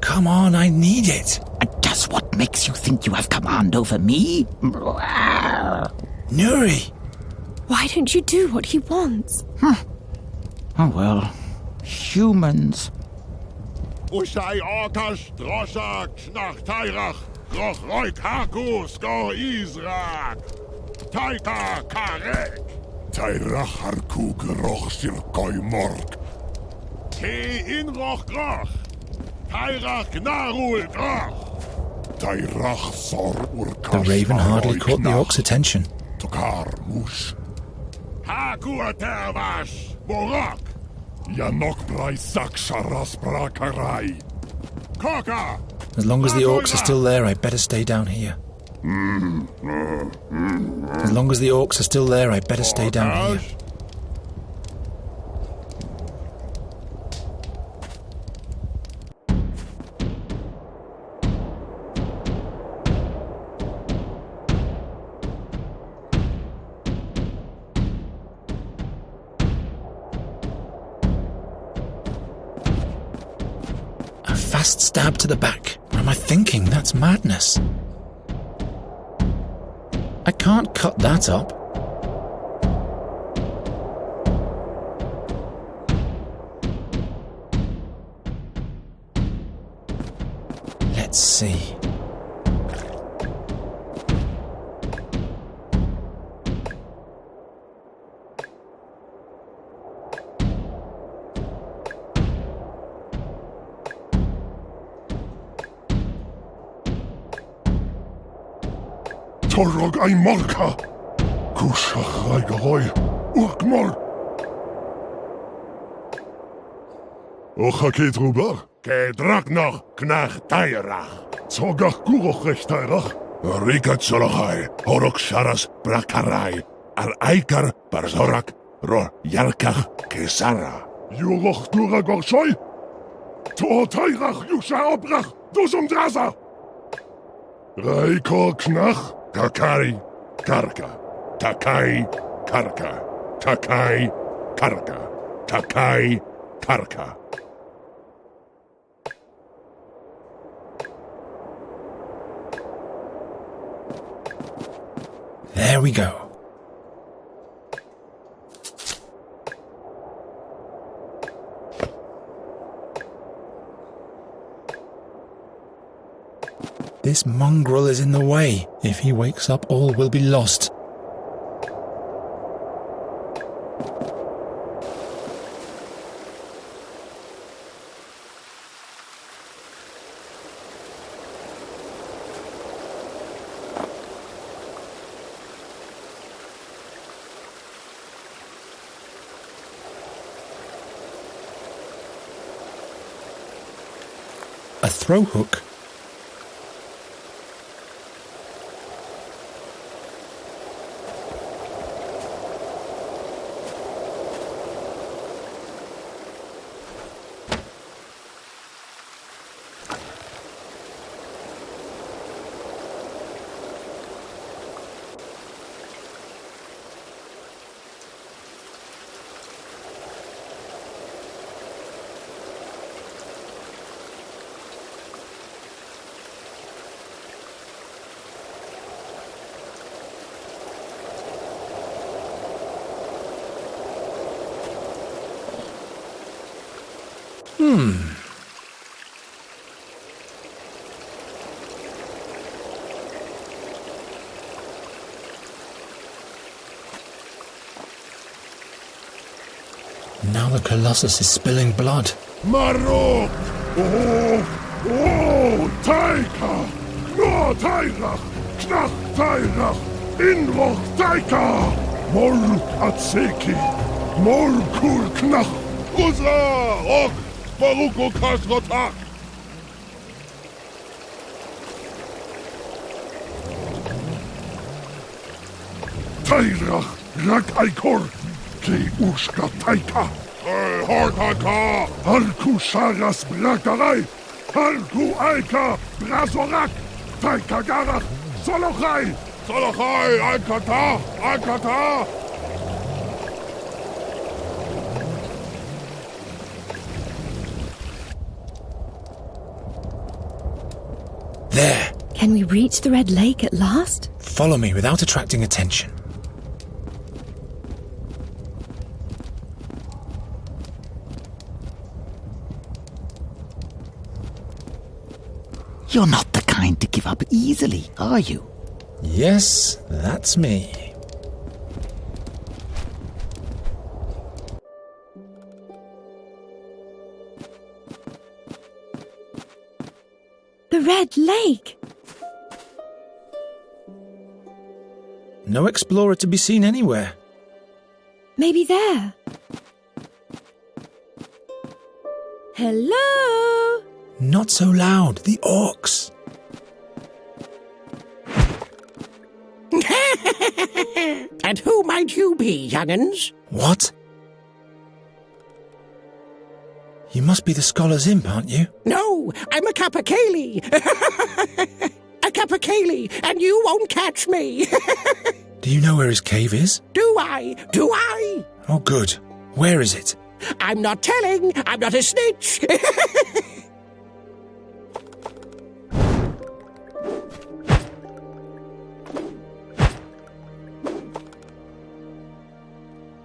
Come on, I need it. And just what makes you think you have command over me? Blah! Nuri! Why don't you do what he wants? Oh well. Humans. Ushai Orkash, Droshak, Schnach Tairach, Groch Roik Hakus, Go Izrak, Taika Karek, Tairach Harku Groch Sirkoi Mork, Ke Inroch Groch, Tairach Gnarul Groch, Tairach Sor Urkash. The raven hardly caught the orc's attention. Tokar Mush, Haku Atervash, Borok. Yanok Braisak Sharas Brakarai. Koka! As long as the orcs are still there, I better stay down here. As long as the orcs are still there, I better stay down here. Fast stab to the back. What am I thinking? That's madness. I can't cut that up. Let's see. Torog Ai Morka. Kushach Raigaroy. Urkmor. Ocha Ketrubar. Kedrak noch Knach Tairach. Zogach Guroch Recht Tairach. Rika Zolochai. Horok Sharas Brakarai. Ar Aikar Barzorak. Ro Yarkach Kesara. Yuroch Duragorshoi. To Tairach Yusha Obrach. Dusum Draza! Raiko Knach, Takai, Karka. Takai, Karka. Takai, Karka. Takai, Karka. There we go. This mongrel is in the way. If he wakes up, all will be lost. A throw hook? Now the Colossus is spilling blood. Maro! Oh, Taika! No, Tairach! Knach, Tairach! Inroch, Taika! Mol Atseki! Mol Kul Knach! Uza! Och! Maruko Kasrotak! Tairach! Rak Aikor! Ki Ushka Taika! Hortaka! Halku Sharas Brakarai! Halku Aika! Brazorak! Taika Garach! Solochai! Solochai! Aikata! Aikata! There! Can we reach the Red Lake at last? Follow me without attracting attention. You're not the kind to give up easily, are you? Yes, that's me. The Red Lake! No explorer to be seen anywhere. Maybe there. Hello? Not so loud, the orcs. And who might you be, young'uns? What? You must be the Scholar's Imp, aren't you? No, I'm a Capercaillie. A Capercaillie, and you won't catch me. Do you know where his cave is? Do I? Do I? Oh, good. Where is it? I'm not telling. I'm not a snitch.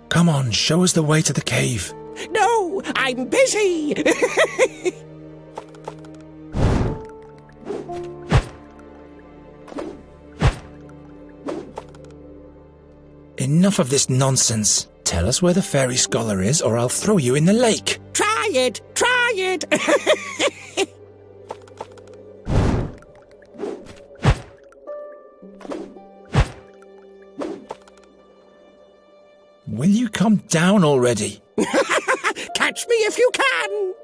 Come on, show us the way to the cave. No, I'm busy. Enough of this nonsense. Tell us where the fairy scholar is, or I'll throw you in the lake. Try it. Try it. Will you come down already? Catch me if you can.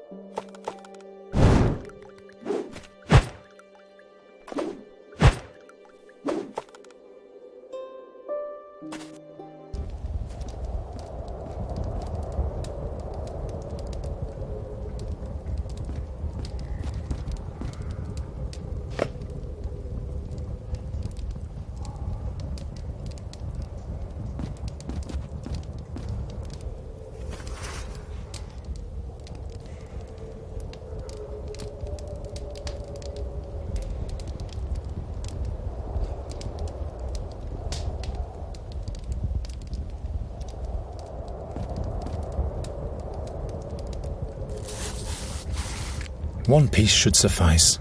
One piece should suffice.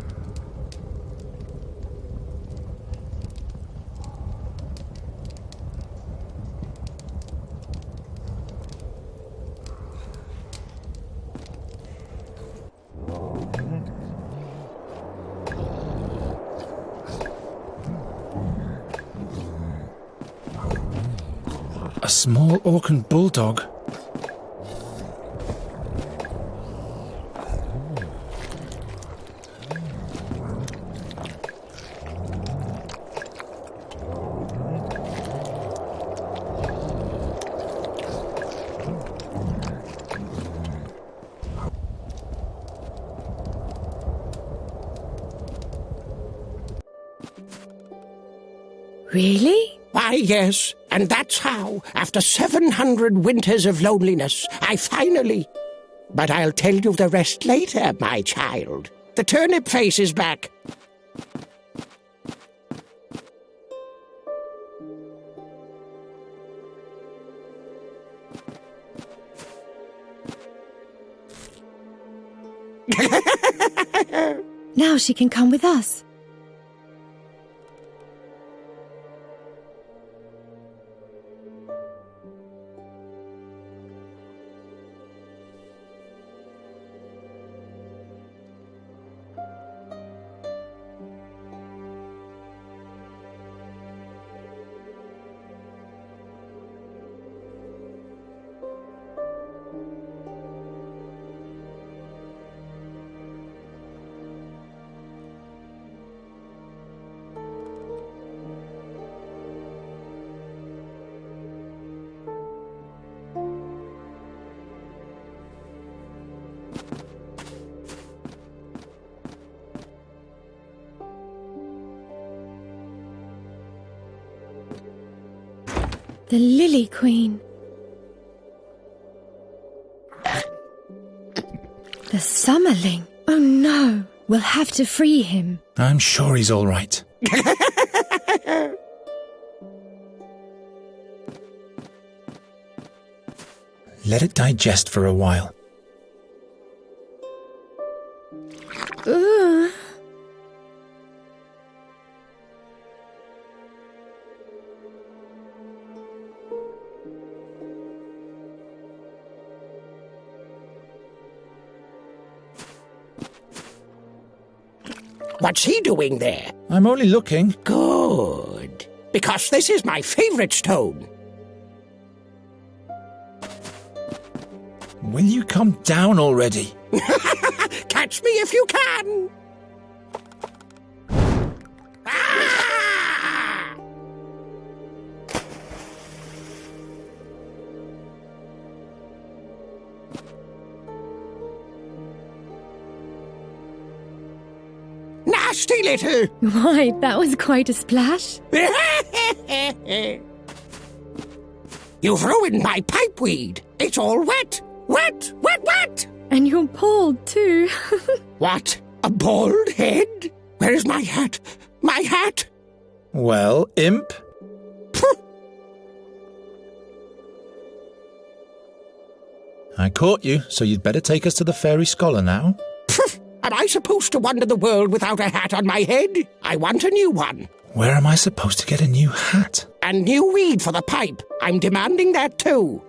A small Orcan bulldog. Really? Why, yes. And that's how, after 700 winters of loneliness, I finally... But I'll tell you the rest later, my child. The turnip face is back. Now she can come with us. The Lily Queen. The Summerling. Oh no, we'll have to free him. I'm sure he's all right. Let it digest for a while. Ugh. What's he doing there? I'm only looking. Good. Because this is my favorite stone. Will you come down already? Catch me if you can. Ah! Nasty little. Why, that was quite a splash. You've ruined my pipeweed. It's all wet. Wet, wet, wet! And you're bald, too. What? A bald head? Where's my hat? My hat? Well, imp? I caught you, so you'd better take us to the fairy scholar now. Am I supposed to wander the world without a hat on my head? I want a new one. Where am I supposed to get a new hat? And new weed for the pipe. I'm demanding that too.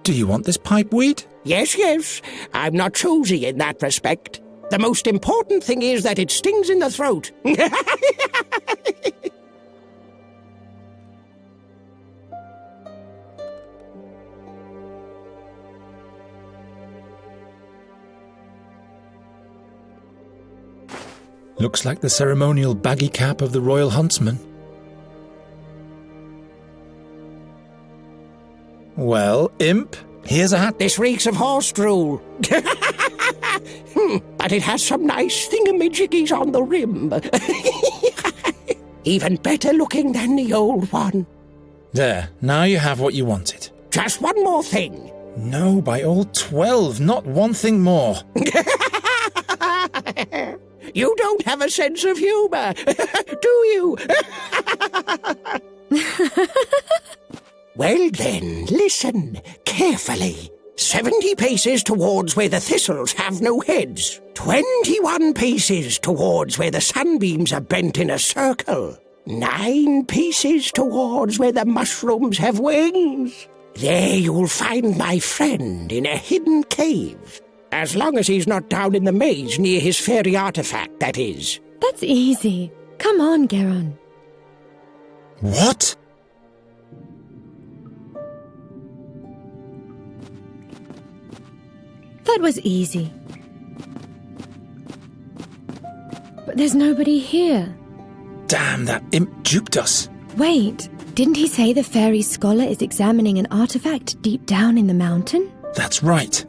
Do you want this pipeweed? Yes, yes. I'm not choosy in that respect. The most important thing is that it stings in the throat. Looks like the ceremonial baggy cap of the royal huntsman. Well, imp, here's a hat. This reeks of horse drool. But it has some nice thingamajiggies on the rim. Even better looking than the old one. There, now you have what you wanted. Just one more thing. No, by all 12, not one thing more. You don't have a sense of humour, do you? Well then, listen carefully. 70 paces towards where the thistles have no heads. 21 paces towards where the sunbeams are bent in a circle. 9 paces towards where the mushrooms have wings. There you'll find my friend in a hidden cave. As long as he's not down in the maze near his fairy artifact, that is. That's easy. Come on, Geron. What? That was easy. But there's nobody here. Damn, that imp duped us. Wait, didn't he say the fairy scholar is examining an artifact deep down in the mountain? That's right.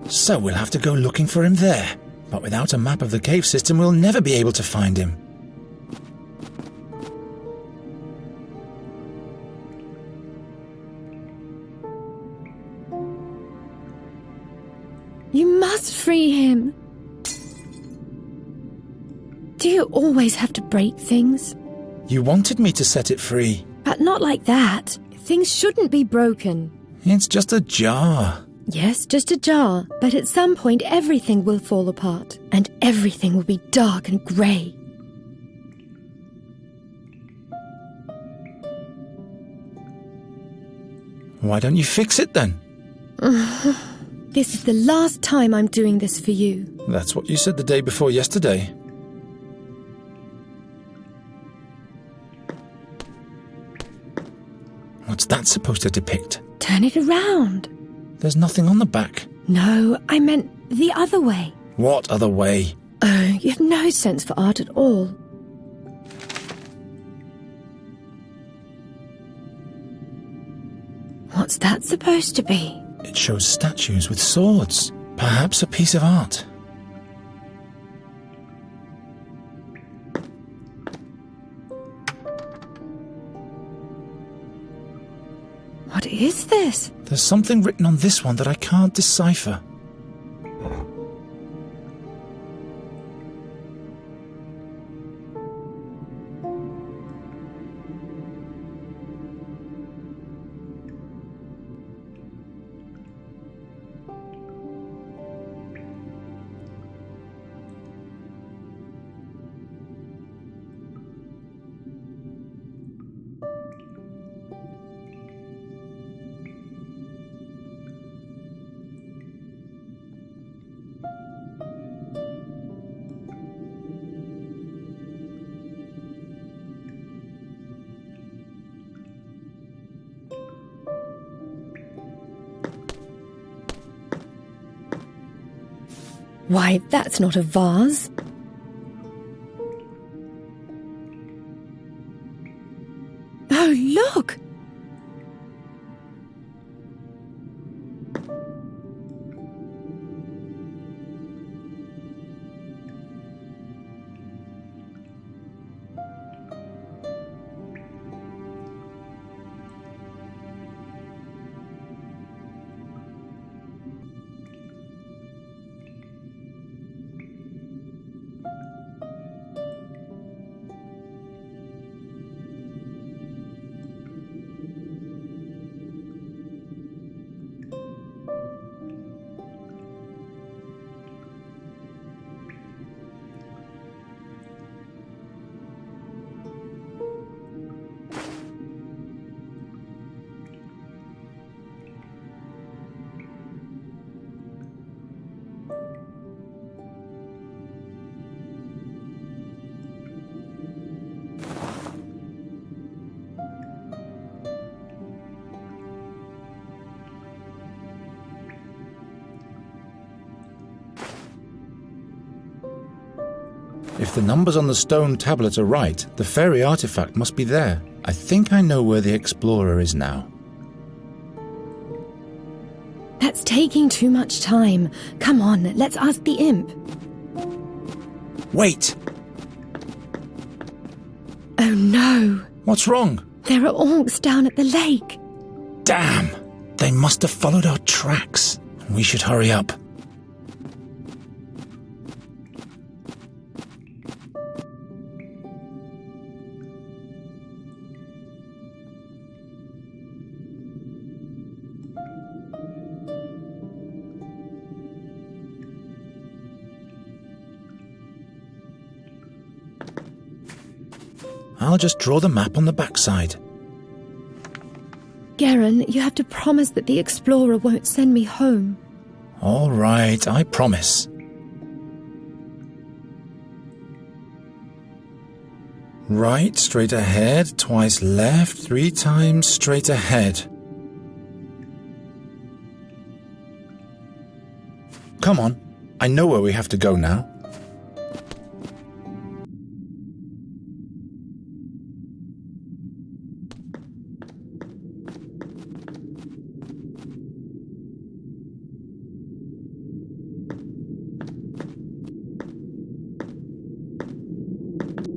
So we'll have to go looking for him there. But without a map of the cave system, we'll never be able to find him. You must free him. Do you always have to break things? You wanted me to set it free. But not like that. Things shouldn't be broken. It's just a jar. Yes, just a jar. But at some point everything will fall apart. And everything will be dark and grey. Why don't you fix it then? This is the last time I'm doing this for you. That's what you said the day before yesterday. What's that supposed to depict? Turn it around. There's nothing on the back. No, I meant the other way. What other way? Oh, you have no sense for art at all. What's that supposed to be? It shows statues with swords. Perhaps a piece of art. What is this? There's something written on this one that I can't decipher. Why, that's not a vase. Oh, look! If the numbers on the stone tablet are right, the fairy artifact must be there. I think I know where the explorer is now. That's taking too much time. Come on, let's ask the imp. Wait! Oh no! What's wrong? There are orcs down at the lake. Damn! They must have followed our tracks. We should hurry up. I'll just draw the map on the backside. Geron, you have to promise that the explorer won't send me home. All right, I promise. Right, straight ahead, twice left, 3 times straight ahead. Come on, I know where we have to go now.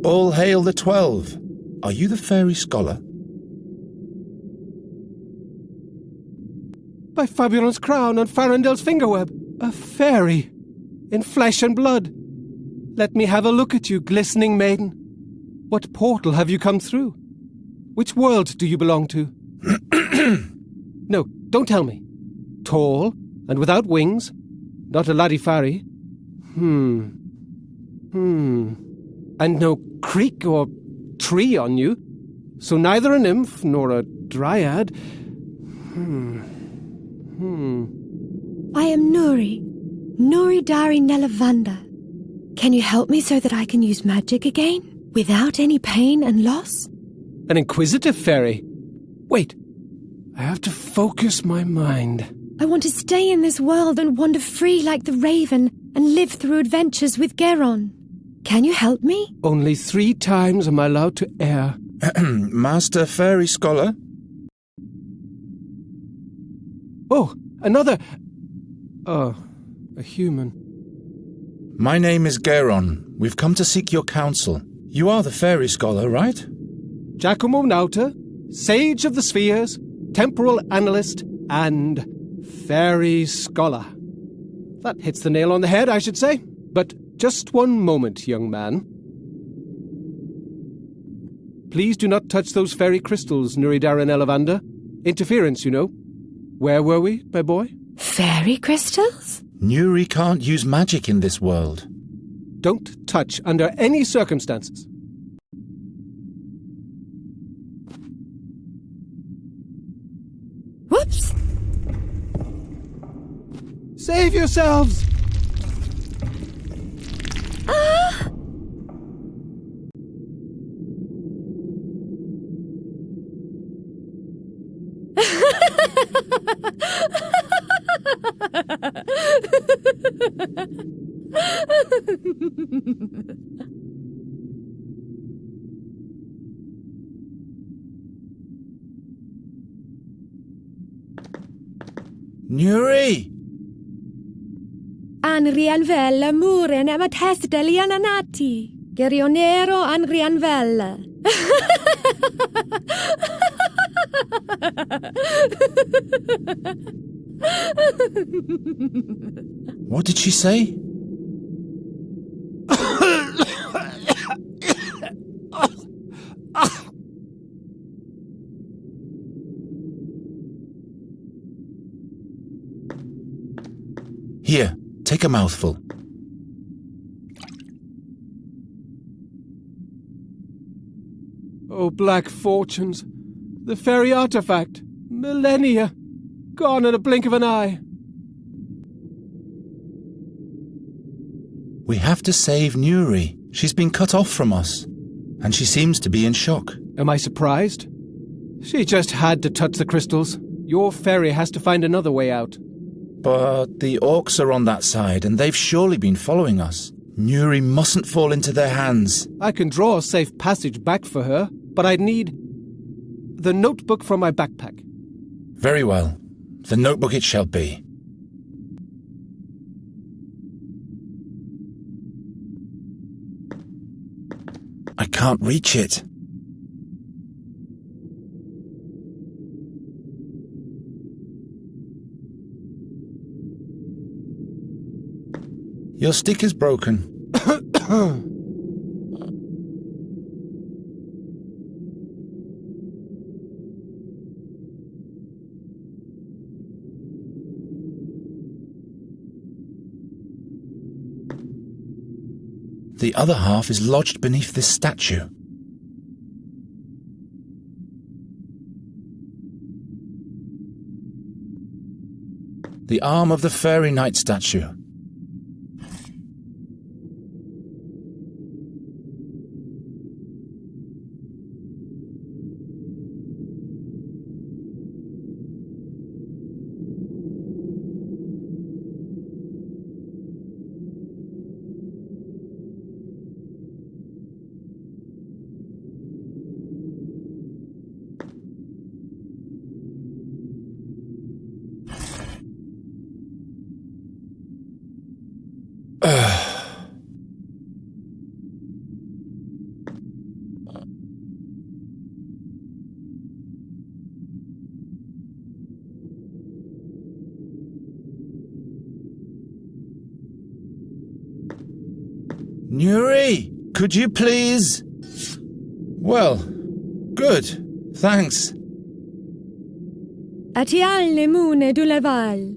All hail the 12. Are you the fairy scholar? By Fabulon's crown and Farendel's fingerweb, a fairy, in flesh and blood. Let me have a look at you, glistening maiden. What portal have you come through? Which world do you belong to? No, don't tell me. Tall and without wings, not a Ladifari. And no creek or tree on you, so neither a nymph nor a dryad. I am Nuri Dari Nelavanda. Can you help me so that I can use magic again, without any pain and loss? An inquisitive fairy. Wait, I have to focus my mind. I want to stay in this world and wander free like the raven and live through adventures with Geron. Can you help me? Only 3 times am I allowed to err. Master Fairy Scholar? Oh, another... Oh, a human. My name is Geron. We've come to seek your counsel. You are the Fairy Scholar, right? Giacomo Nauta, Sage of the Spheres, Temporal Analyst, and Fairy Scholar. That hits the nail on the head, I should say. But just one moment, young man. Please do not touch those fairy crystals, Nuridara Nelavanda. Interference, you know. Where were we, my boy? Fairy crystals? Nuri can't use magic in this world. Don't touch under any circumstances. Whoops! Save yourselves! Nuri! Anrianvella muren amatesta liananati. Gerionero Anrianvella. What did she say? Here, take a mouthful. Oh, black fortunes. The fairy artifact. Millennia. Gone in a blink of an eye. We have to save Nuri. She's been cut off from us, and she seems to be in shock. Am I surprised? She just had to touch the crystals. Your fairy has to find another way out. But the orcs are on that side, and they've surely been following us. Nuri mustn't fall into their hands. I can draw a safe passage back for her, but I'd need the notebook from my backpack. Very well. The notebook it shall be. I can't reach it. Your stick is broken. The other half is lodged beneath this statue. the arm of the fairy knight statue. Nuri, could you please? Well, good, thanks. Atialne mune du leval.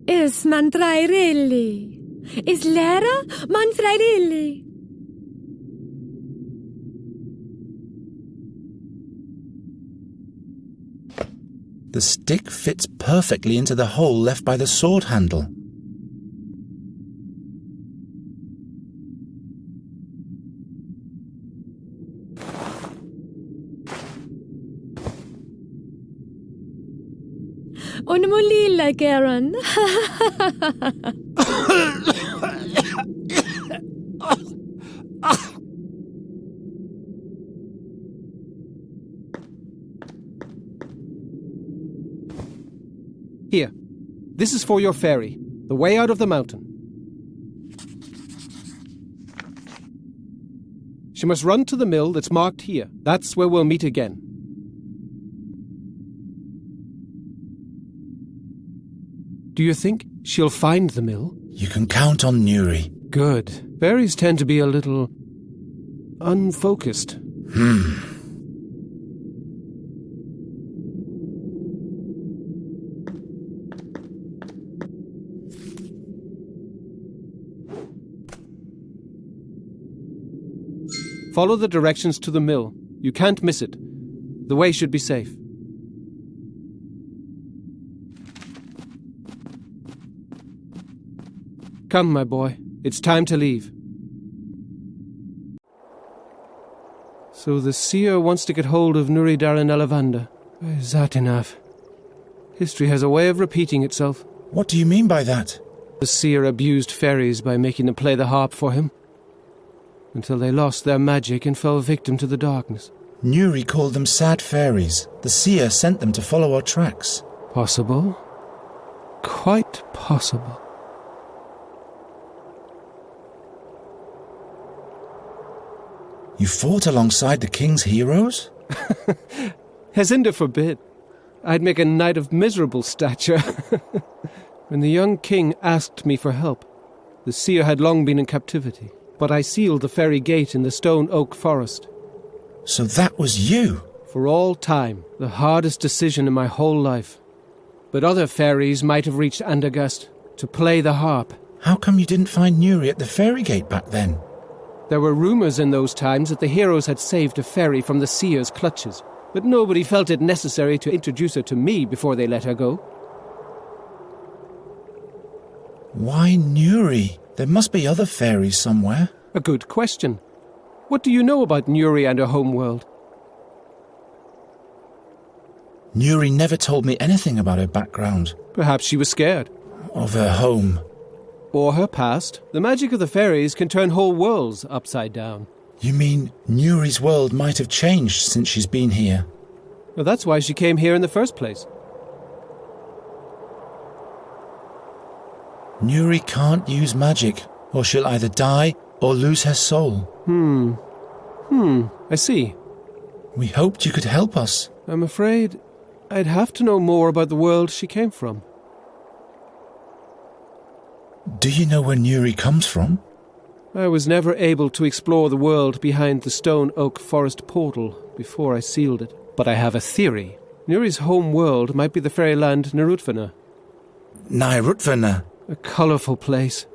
Is man trairelli. Is lera man trairelli. The stick fits perfectly into the hole left by the sword handle. On mulilla, Garen. Here. This is for your fairy. The way out of the mountain. She must run to the mill that's marked here. That's where we'll meet again. Do you think she'll find the mill? You can count on Nuri. Good. Fairies tend to be a little unfocused. Follow the directions to the mill. You can't miss it. The way should be safe. Come, my boy. It's time to leave. So the seer wants to get hold of Nuri Daran Elavanda. Satinav. History has a way of repeating itself. What do you mean by that? The seer abused fairies by making them play the harp for him, until they lost their magic and fell victim to the darkness. Nuri called them sad fairies. The seer sent them to follow our tracks. Possible. Quite possible. You fought alongside the king's heroes? Hezinda forbid. I'd make a knight of miserable stature. When the young king asked me for help, the seer had long been in captivity, but I sealed the fairy gate in the stone oak forest. So that was you? For all time, the hardest decision in my whole life. But other fairies might have reached Andagast to play the harp. How come you didn't find Nuri at the fairy gate back then? There were rumors in those times that the heroes had saved a fairy from the seer's clutches, but nobody felt it necessary to introduce her to me before they let her go. Why Nuri? There must be other fairies somewhere. A good question. What do you know about Nuri and her homeworld? Nuri never told me anything about her background. Perhaps she was scared. Of her home. Or her past. The magic of the fairies can turn whole worlds upside down. You mean Nuri's world might have changed since she's been here? Well, that's why she came here in the first place. Nuri can't use magic, or she'll either die or lose her soul. I see. We hoped you could help us. I'm afraid I'd have to know more about the world she came from. Do you know where Nuri comes from? I was never able to explore the world behind the stone oak forest portal before I sealed it. But I have a theory. Nuri's home world might be the fairyland Narutvana. Narutvana? A colourful place.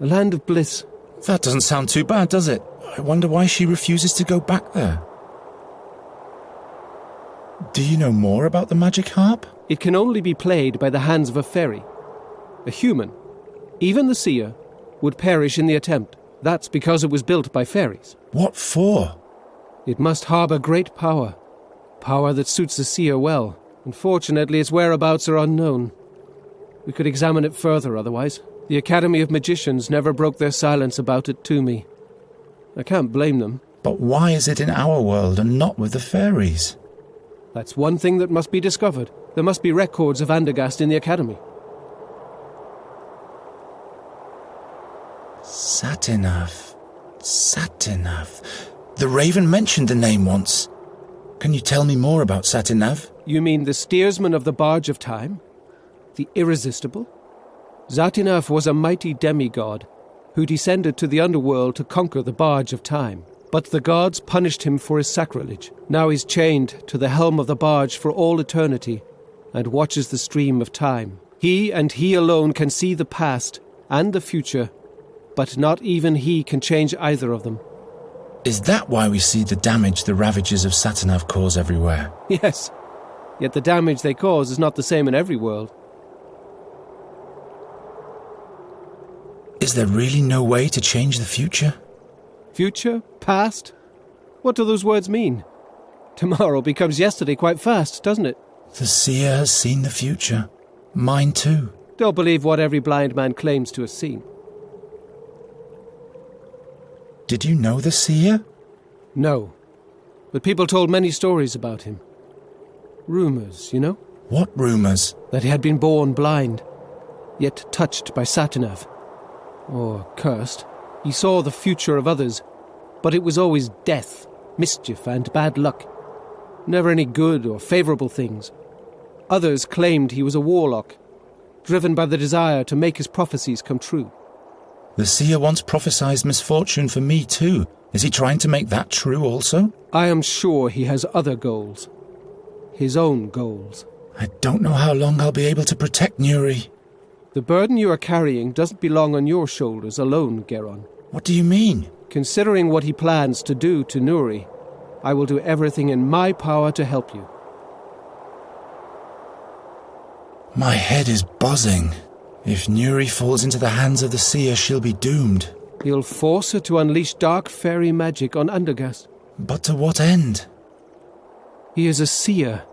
A land of bliss. That doesn't sound too bad, does it? I wonder why she refuses to go back there. Do you know more about the magic harp? It can only be played by the hands of a fairy. a human, even the seer, would perish in the attempt. That's because it was built by fairies. What for? It must harbour great power. Power that suits the seer well. Unfortunately, its whereabouts are unknown. We could examine it further otherwise. The Academy of Magicians never broke their silence about it to me. I can't blame them. But why is it in our world and not with the fairies? That's one thing that must be discovered. There must be records of Andergast in the Academy. Satinav. Satinav. The Raven mentioned the name once. Can you tell me more about Satinav? You mean the steersman of the Barge of Time? The Irresistible? Satinav was a mighty demigod who descended to the underworld to conquer the Barge of Time. But the gods punished him for his sacrilege. Now he's chained to the helm of the barge for all eternity and watches the stream of time. He and he alone can see the past and the future, but not even he can change either of them. Is that why we see the damage the ravages of Satinav cause everywhere? Yes, yet the damage they cause is not the same in every world. Is there really no way to change the future? Future? Past? What do those words mean? Tomorrow becomes yesterday quite fast, doesn't it? The seer has seen the future. Mine too. Don't believe what every blind man claims to have seen. Did you know the seer? No. But people told many stories about him. Rumours, you know? What rumours? That he had been born blind, yet touched by Satinav. Or cursed. He saw the future of others, but it was always death, mischief, and bad luck. Never any good or favourable things. Others claimed he was a warlock, driven by the desire to make his prophecies come true. The seer once prophesied misfortune for me too. Is he trying to make that true also? I am sure he has other goals. His own goals. I don't know how long I'll be able to protect Nuri. The burden you are carrying doesn't belong on your shoulders alone, Geron. What do you mean? Considering what he plans to do to Nuri, I will do everything in my power to help you. My head is buzzing. If Nuri falls into the hands of the seer, she'll be doomed. He'll force her to unleash dark fairy magic on Andergast. But to what end? He is a seer.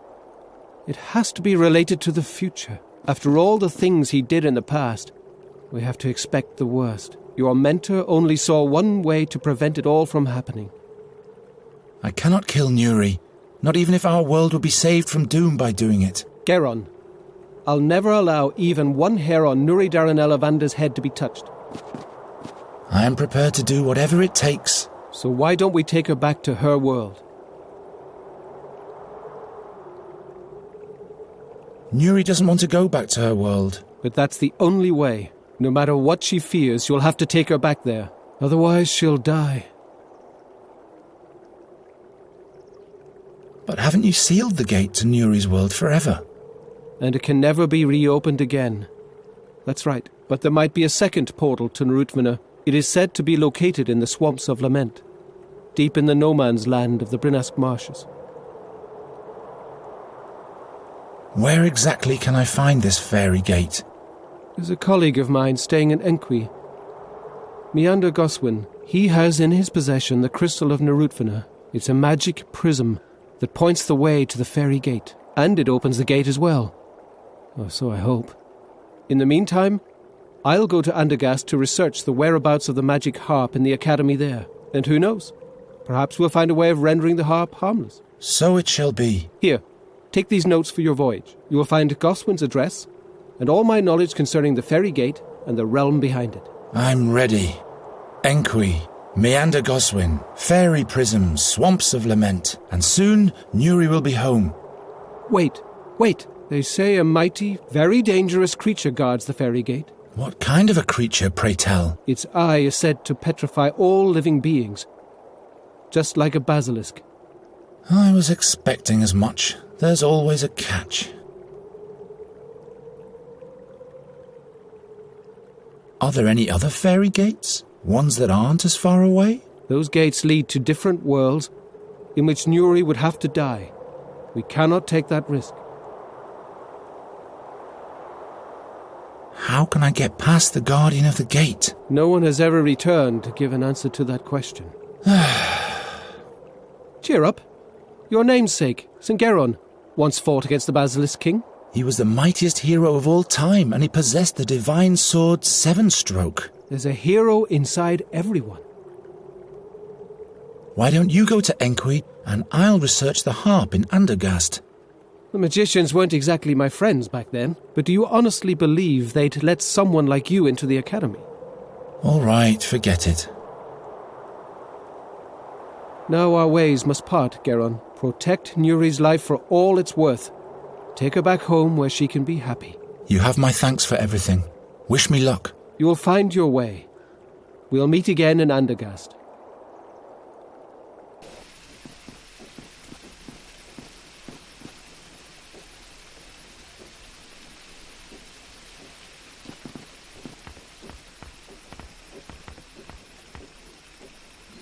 It has to be related to the future. After all the things he did in the past, we have to expect the worst. Your mentor only saw one way to prevent it all from happening. I cannot kill Nuri, not even if our world will be saved from doom by doing it. Geron, I'll never allow even one hair on Nuri Daranella Vander's head to be touched. I am prepared to do whatever it takes. So why don't we take her back to her world? Nuri doesn't want to go back to her world. But that's the only way. No matter what she fears, you'll have to take her back there. Otherwise, she'll die. But haven't you sealed the gate to Nuri's world forever? And it can never be reopened again. That's right. But there might be a second portal to Narutvana. It is said to be located in the Swamps of Lament, deep in the no-man's land of the Brinask Marshes. Where exactly can I find this fairy gate? There's a colleague of mine staying in Enqui. Meander Goswin. He has in his possession the crystal of Narutvana. It's a magic prism that points the way to the fairy gate. And it opens the gate as well. Or so I hope. In the meantime, I'll go to Andergast to research the whereabouts of the magic harp in the academy there. And who knows? Perhaps we'll find a way of rendering the harp harmless. So it shall be. Here, take these notes for your voyage. You will find Goswin's address and all my knowledge concerning the fairy gate and the realm behind it. I'm ready. Enqui, Meander Goswin, fairy prisms, swamps of lament, and soon Nuri will be home. Wait. They say a mighty, very dangerous creature guards the fairy gate. What kind of a creature, pray tell? Its eye is said to petrify all living beings, just like a basilisk. I was expecting as much. There's always a catch. Are there any other fairy gates? Ones that aren't as far away? Those gates lead to different worlds in which Nuri would have to die. We cannot take that risk. How can I get past the guardian of the gate? No one has ever returned to give an answer to that question. Cheer up. Your namesake, St. Geron, once fought against the Basilisk King. He was the mightiest hero of all time, and he possessed the divine sword Seven-Stroke. There's a hero inside everyone. Why don't you go to Enqui, and I'll research the harp in Andergast? The magicians weren't exactly my friends back then, but do you honestly believe they'd let someone like you into the academy? All right, forget it. Now our ways must part, Geron. Protect Nuri's life for all it's worth. Take her back home where she can be happy. You have my thanks for everything. Wish me luck. You will find your way. We'll meet again in Andergast.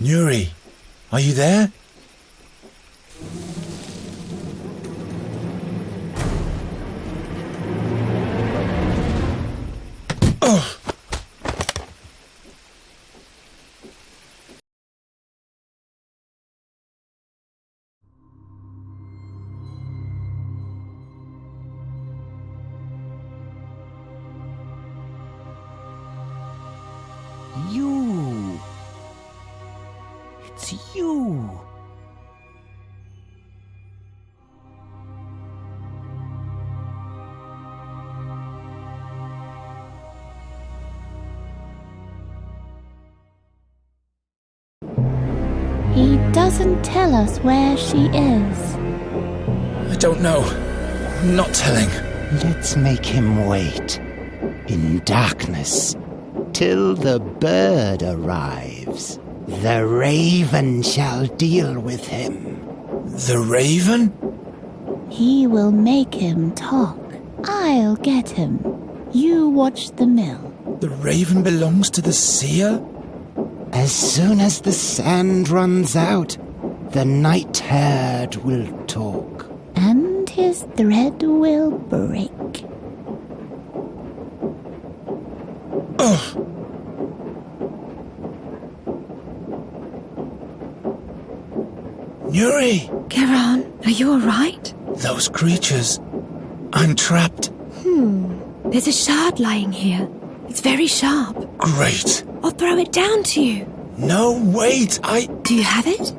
Nuri, are you there? Oh! You. It's you. He doesn't tell us where she is. I don't know. I'm not telling. Let's make him wait. In darkness. Till the bird arrives. The raven shall deal with him. The raven? He will make him talk. I'll get him. You watch the mill. The raven belongs to the seer? As soon as the sand runs out, the night herd will talk. And his thread will break. Ugh! Nuri! Geron, are you all right? Those creatures. I'm trapped. There's a shard lying here. It's very sharp. Great. I'll throw it down to you. No, wait, Do you have it?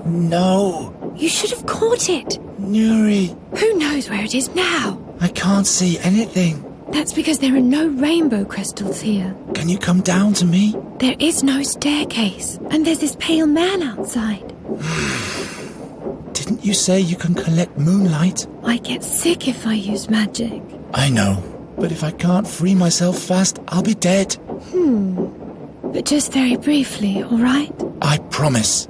No. You should have caught it. Nuri, Who knows where it is now? I can't see anything. That's because there are no rainbow crystals here. Can you come down to me? There is no staircase. And there's this pale man outside. Didn't you say you can collect moonlight? I get sick if I use magic. I know, but if I can't free myself fast, I'll be dead. But just very briefly, all right? I promise.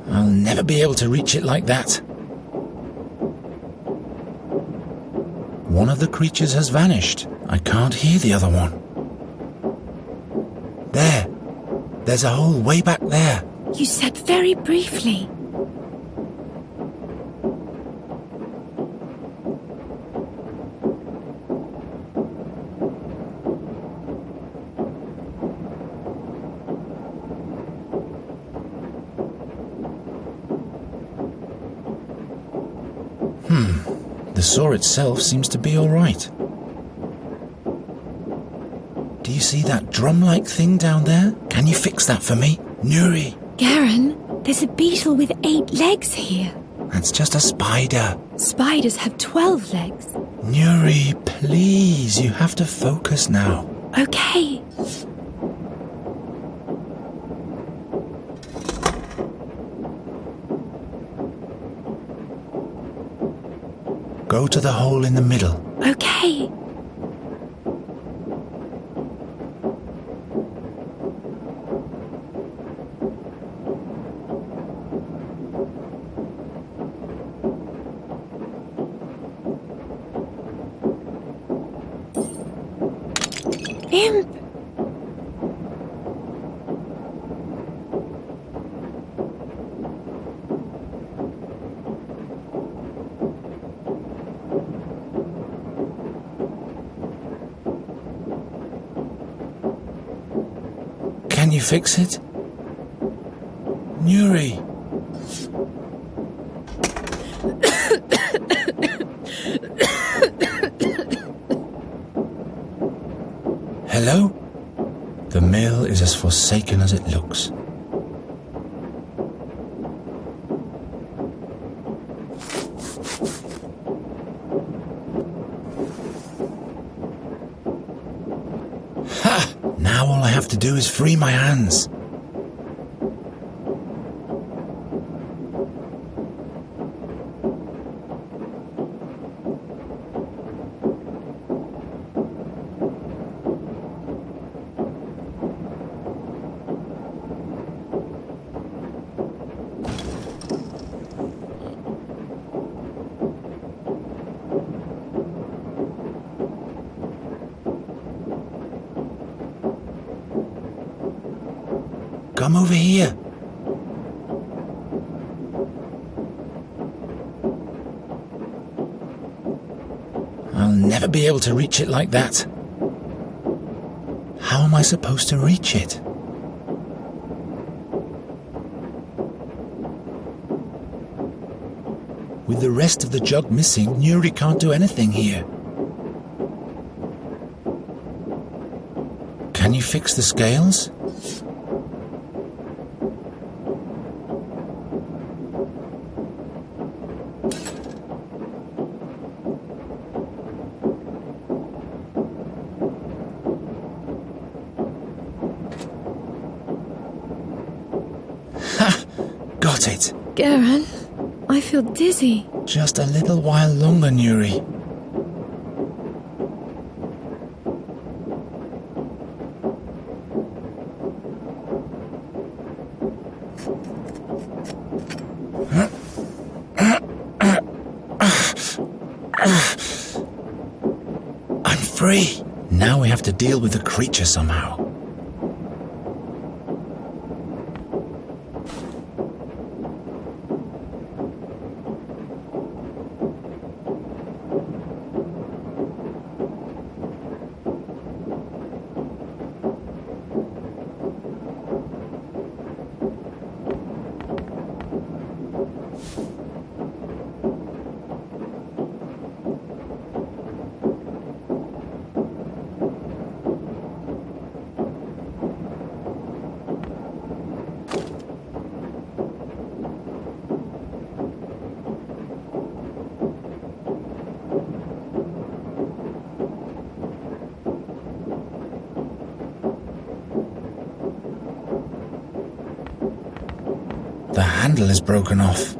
I'll never be able to reach it like that. One of the creatures has vanished. I can't hear the other one. There. There's a hole way back there. You said very briefly. The saw itself seems to be all right. Do you see that drum-like thing down there? Can you fix that for me? Nuri, Garen, there's a beetle with 8 legs here. that's just a spider. Spiders have 12 legs. Nuri, please, you have to focus now. Okay. Go to the hole in the middle. Okay. Imp! Can you fix it? Nuri! Hello? The mill is as forsaken as it looks. Ha! Now all I have to do is free my hands. Come over here. I'll never be able to reach it like that. How am I supposed to reach it? With the rest of the jug missing, Nuri can't do anything here. Can you fix the scales? Got it. Garan, I feel dizzy. Just a little while longer, Nuri. I'm free. Now we have to deal with the creature somehow. The handle is broken off.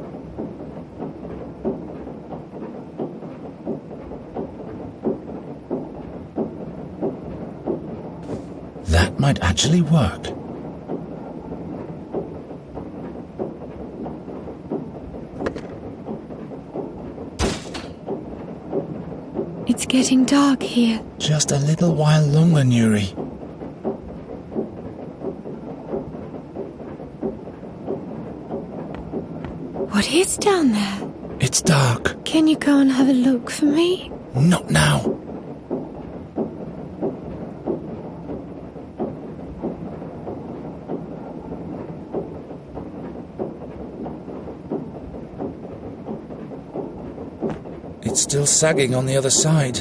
That might actually work. It's getting dark here. Just a little while longer, Nuri. What is down there? It's dark. Can you go and have a look for me? Not now. It's still sagging on the other side.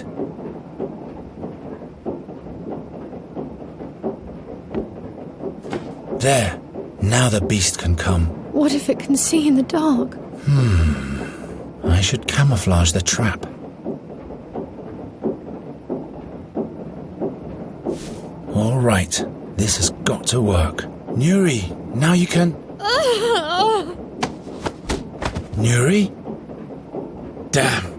There. Now the beast can come. What if it can see in the dark? I should camouflage the trap. All right. This has got to work. Nuri, now you can... Nuri? Damn.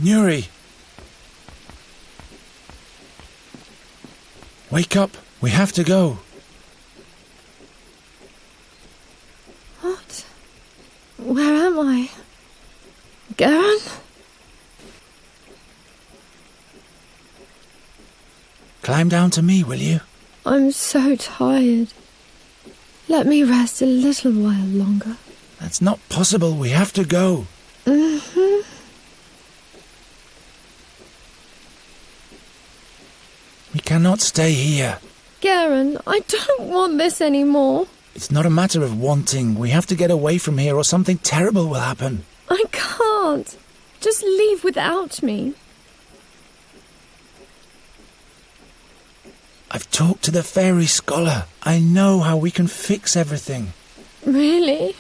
Nuri! Wake up! We have to go! What? Where am I? Garen? Climb down to me, will you? I'm so tired. Let me rest a little while longer. That's not possible. We have to go. Mm-hmm. We cannot stay here. Garen, I don't want this anymore. It's not a matter of wanting. We have to get away from here or something terrible will happen. I can't. Just leave without me. I've talked to the fairy scholar. I know how we can fix everything. Really?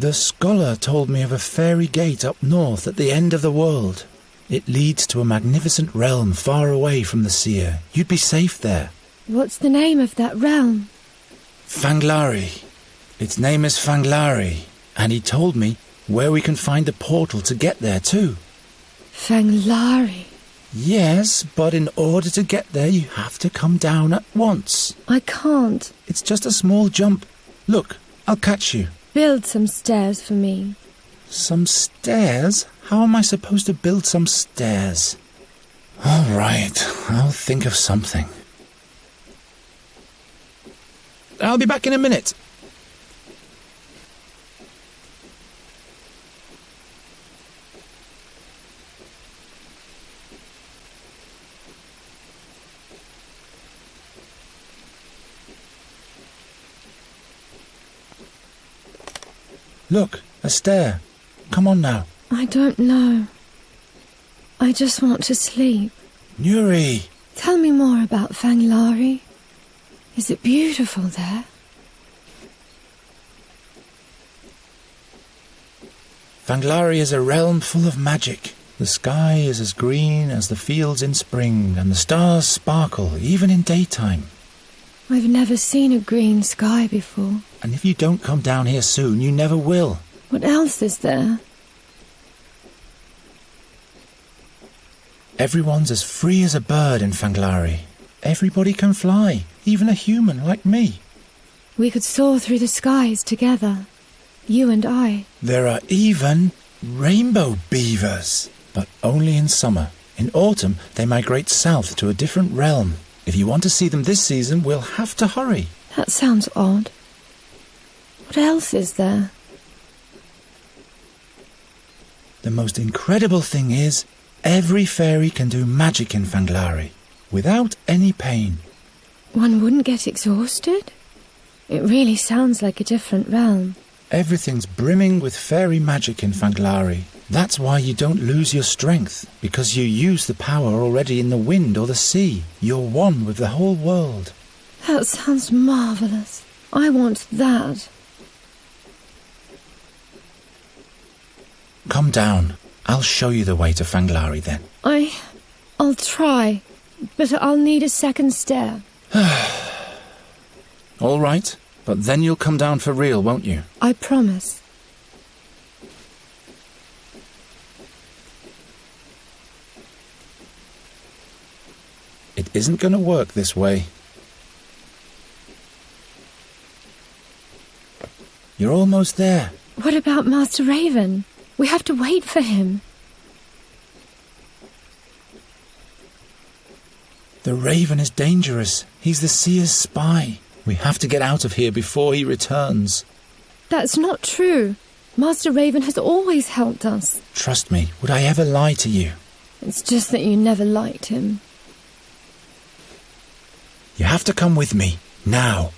The scholar told me of a fairy gate up north at the end of the world. It leads to a magnificent realm far away from the seer. You'd be safe there. What's the name of that realm? Fanglari. Its name is Fanglari. And he told me where we can find the portal to get there too. Fanglari? Yes, but in order to get there you have to come down at once. I can't. It's just a small jump. Look, I'll catch you. Build some stairs for me. Some stairs? How am I supposed to build some stairs? All right, I'll think of something. I'll be back in a minute. Look, a stair. Come on now. I don't know. I just want to sleep. Nuri! Tell me more about Fanglari. Is it beautiful there? Fanglari is a realm full of magic. The sky is as green as the fields in spring, and the stars sparkle even in daytime. I've never seen a green sky before. And if you don't come down here soon, you never will. What else is there? Everyone's as free as a bird in Fanglari. Everybody can fly, even a human like me. We could soar through the skies together. You and I. There are even rainbow beavers, but only in summer. In autumn, they migrate south to a different realm. If you want to see them this season, we'll have to hurry. That sounds odd. What else is there? The most incredible thing is, every fairy can do magic in Fanglari, without any pain. One wouldn't get exhausted? It really sounds like a different realm. Everything's brimming with fairy magic in Fanglari. That's why you don't lose your strength, because you use the power already in the wind or the sea. You're one with the whole world. That sounds marvellous. I want that. Come down. I'll show you the way to Fanglari then. I'll try, but I'll need a second stair. All right, but then you'll come down for real, won't you? I promise. It isn't going to work this way. You're almost there. What about Master Raven? We have to wait for him. The Raven is dangerous. He's the seer's spy. We have to get out of here before he returns. That's not true. Master Raven has always helped us. Trust me, would I ever lie to you? It's just that you never liked him. You have to come with me, now.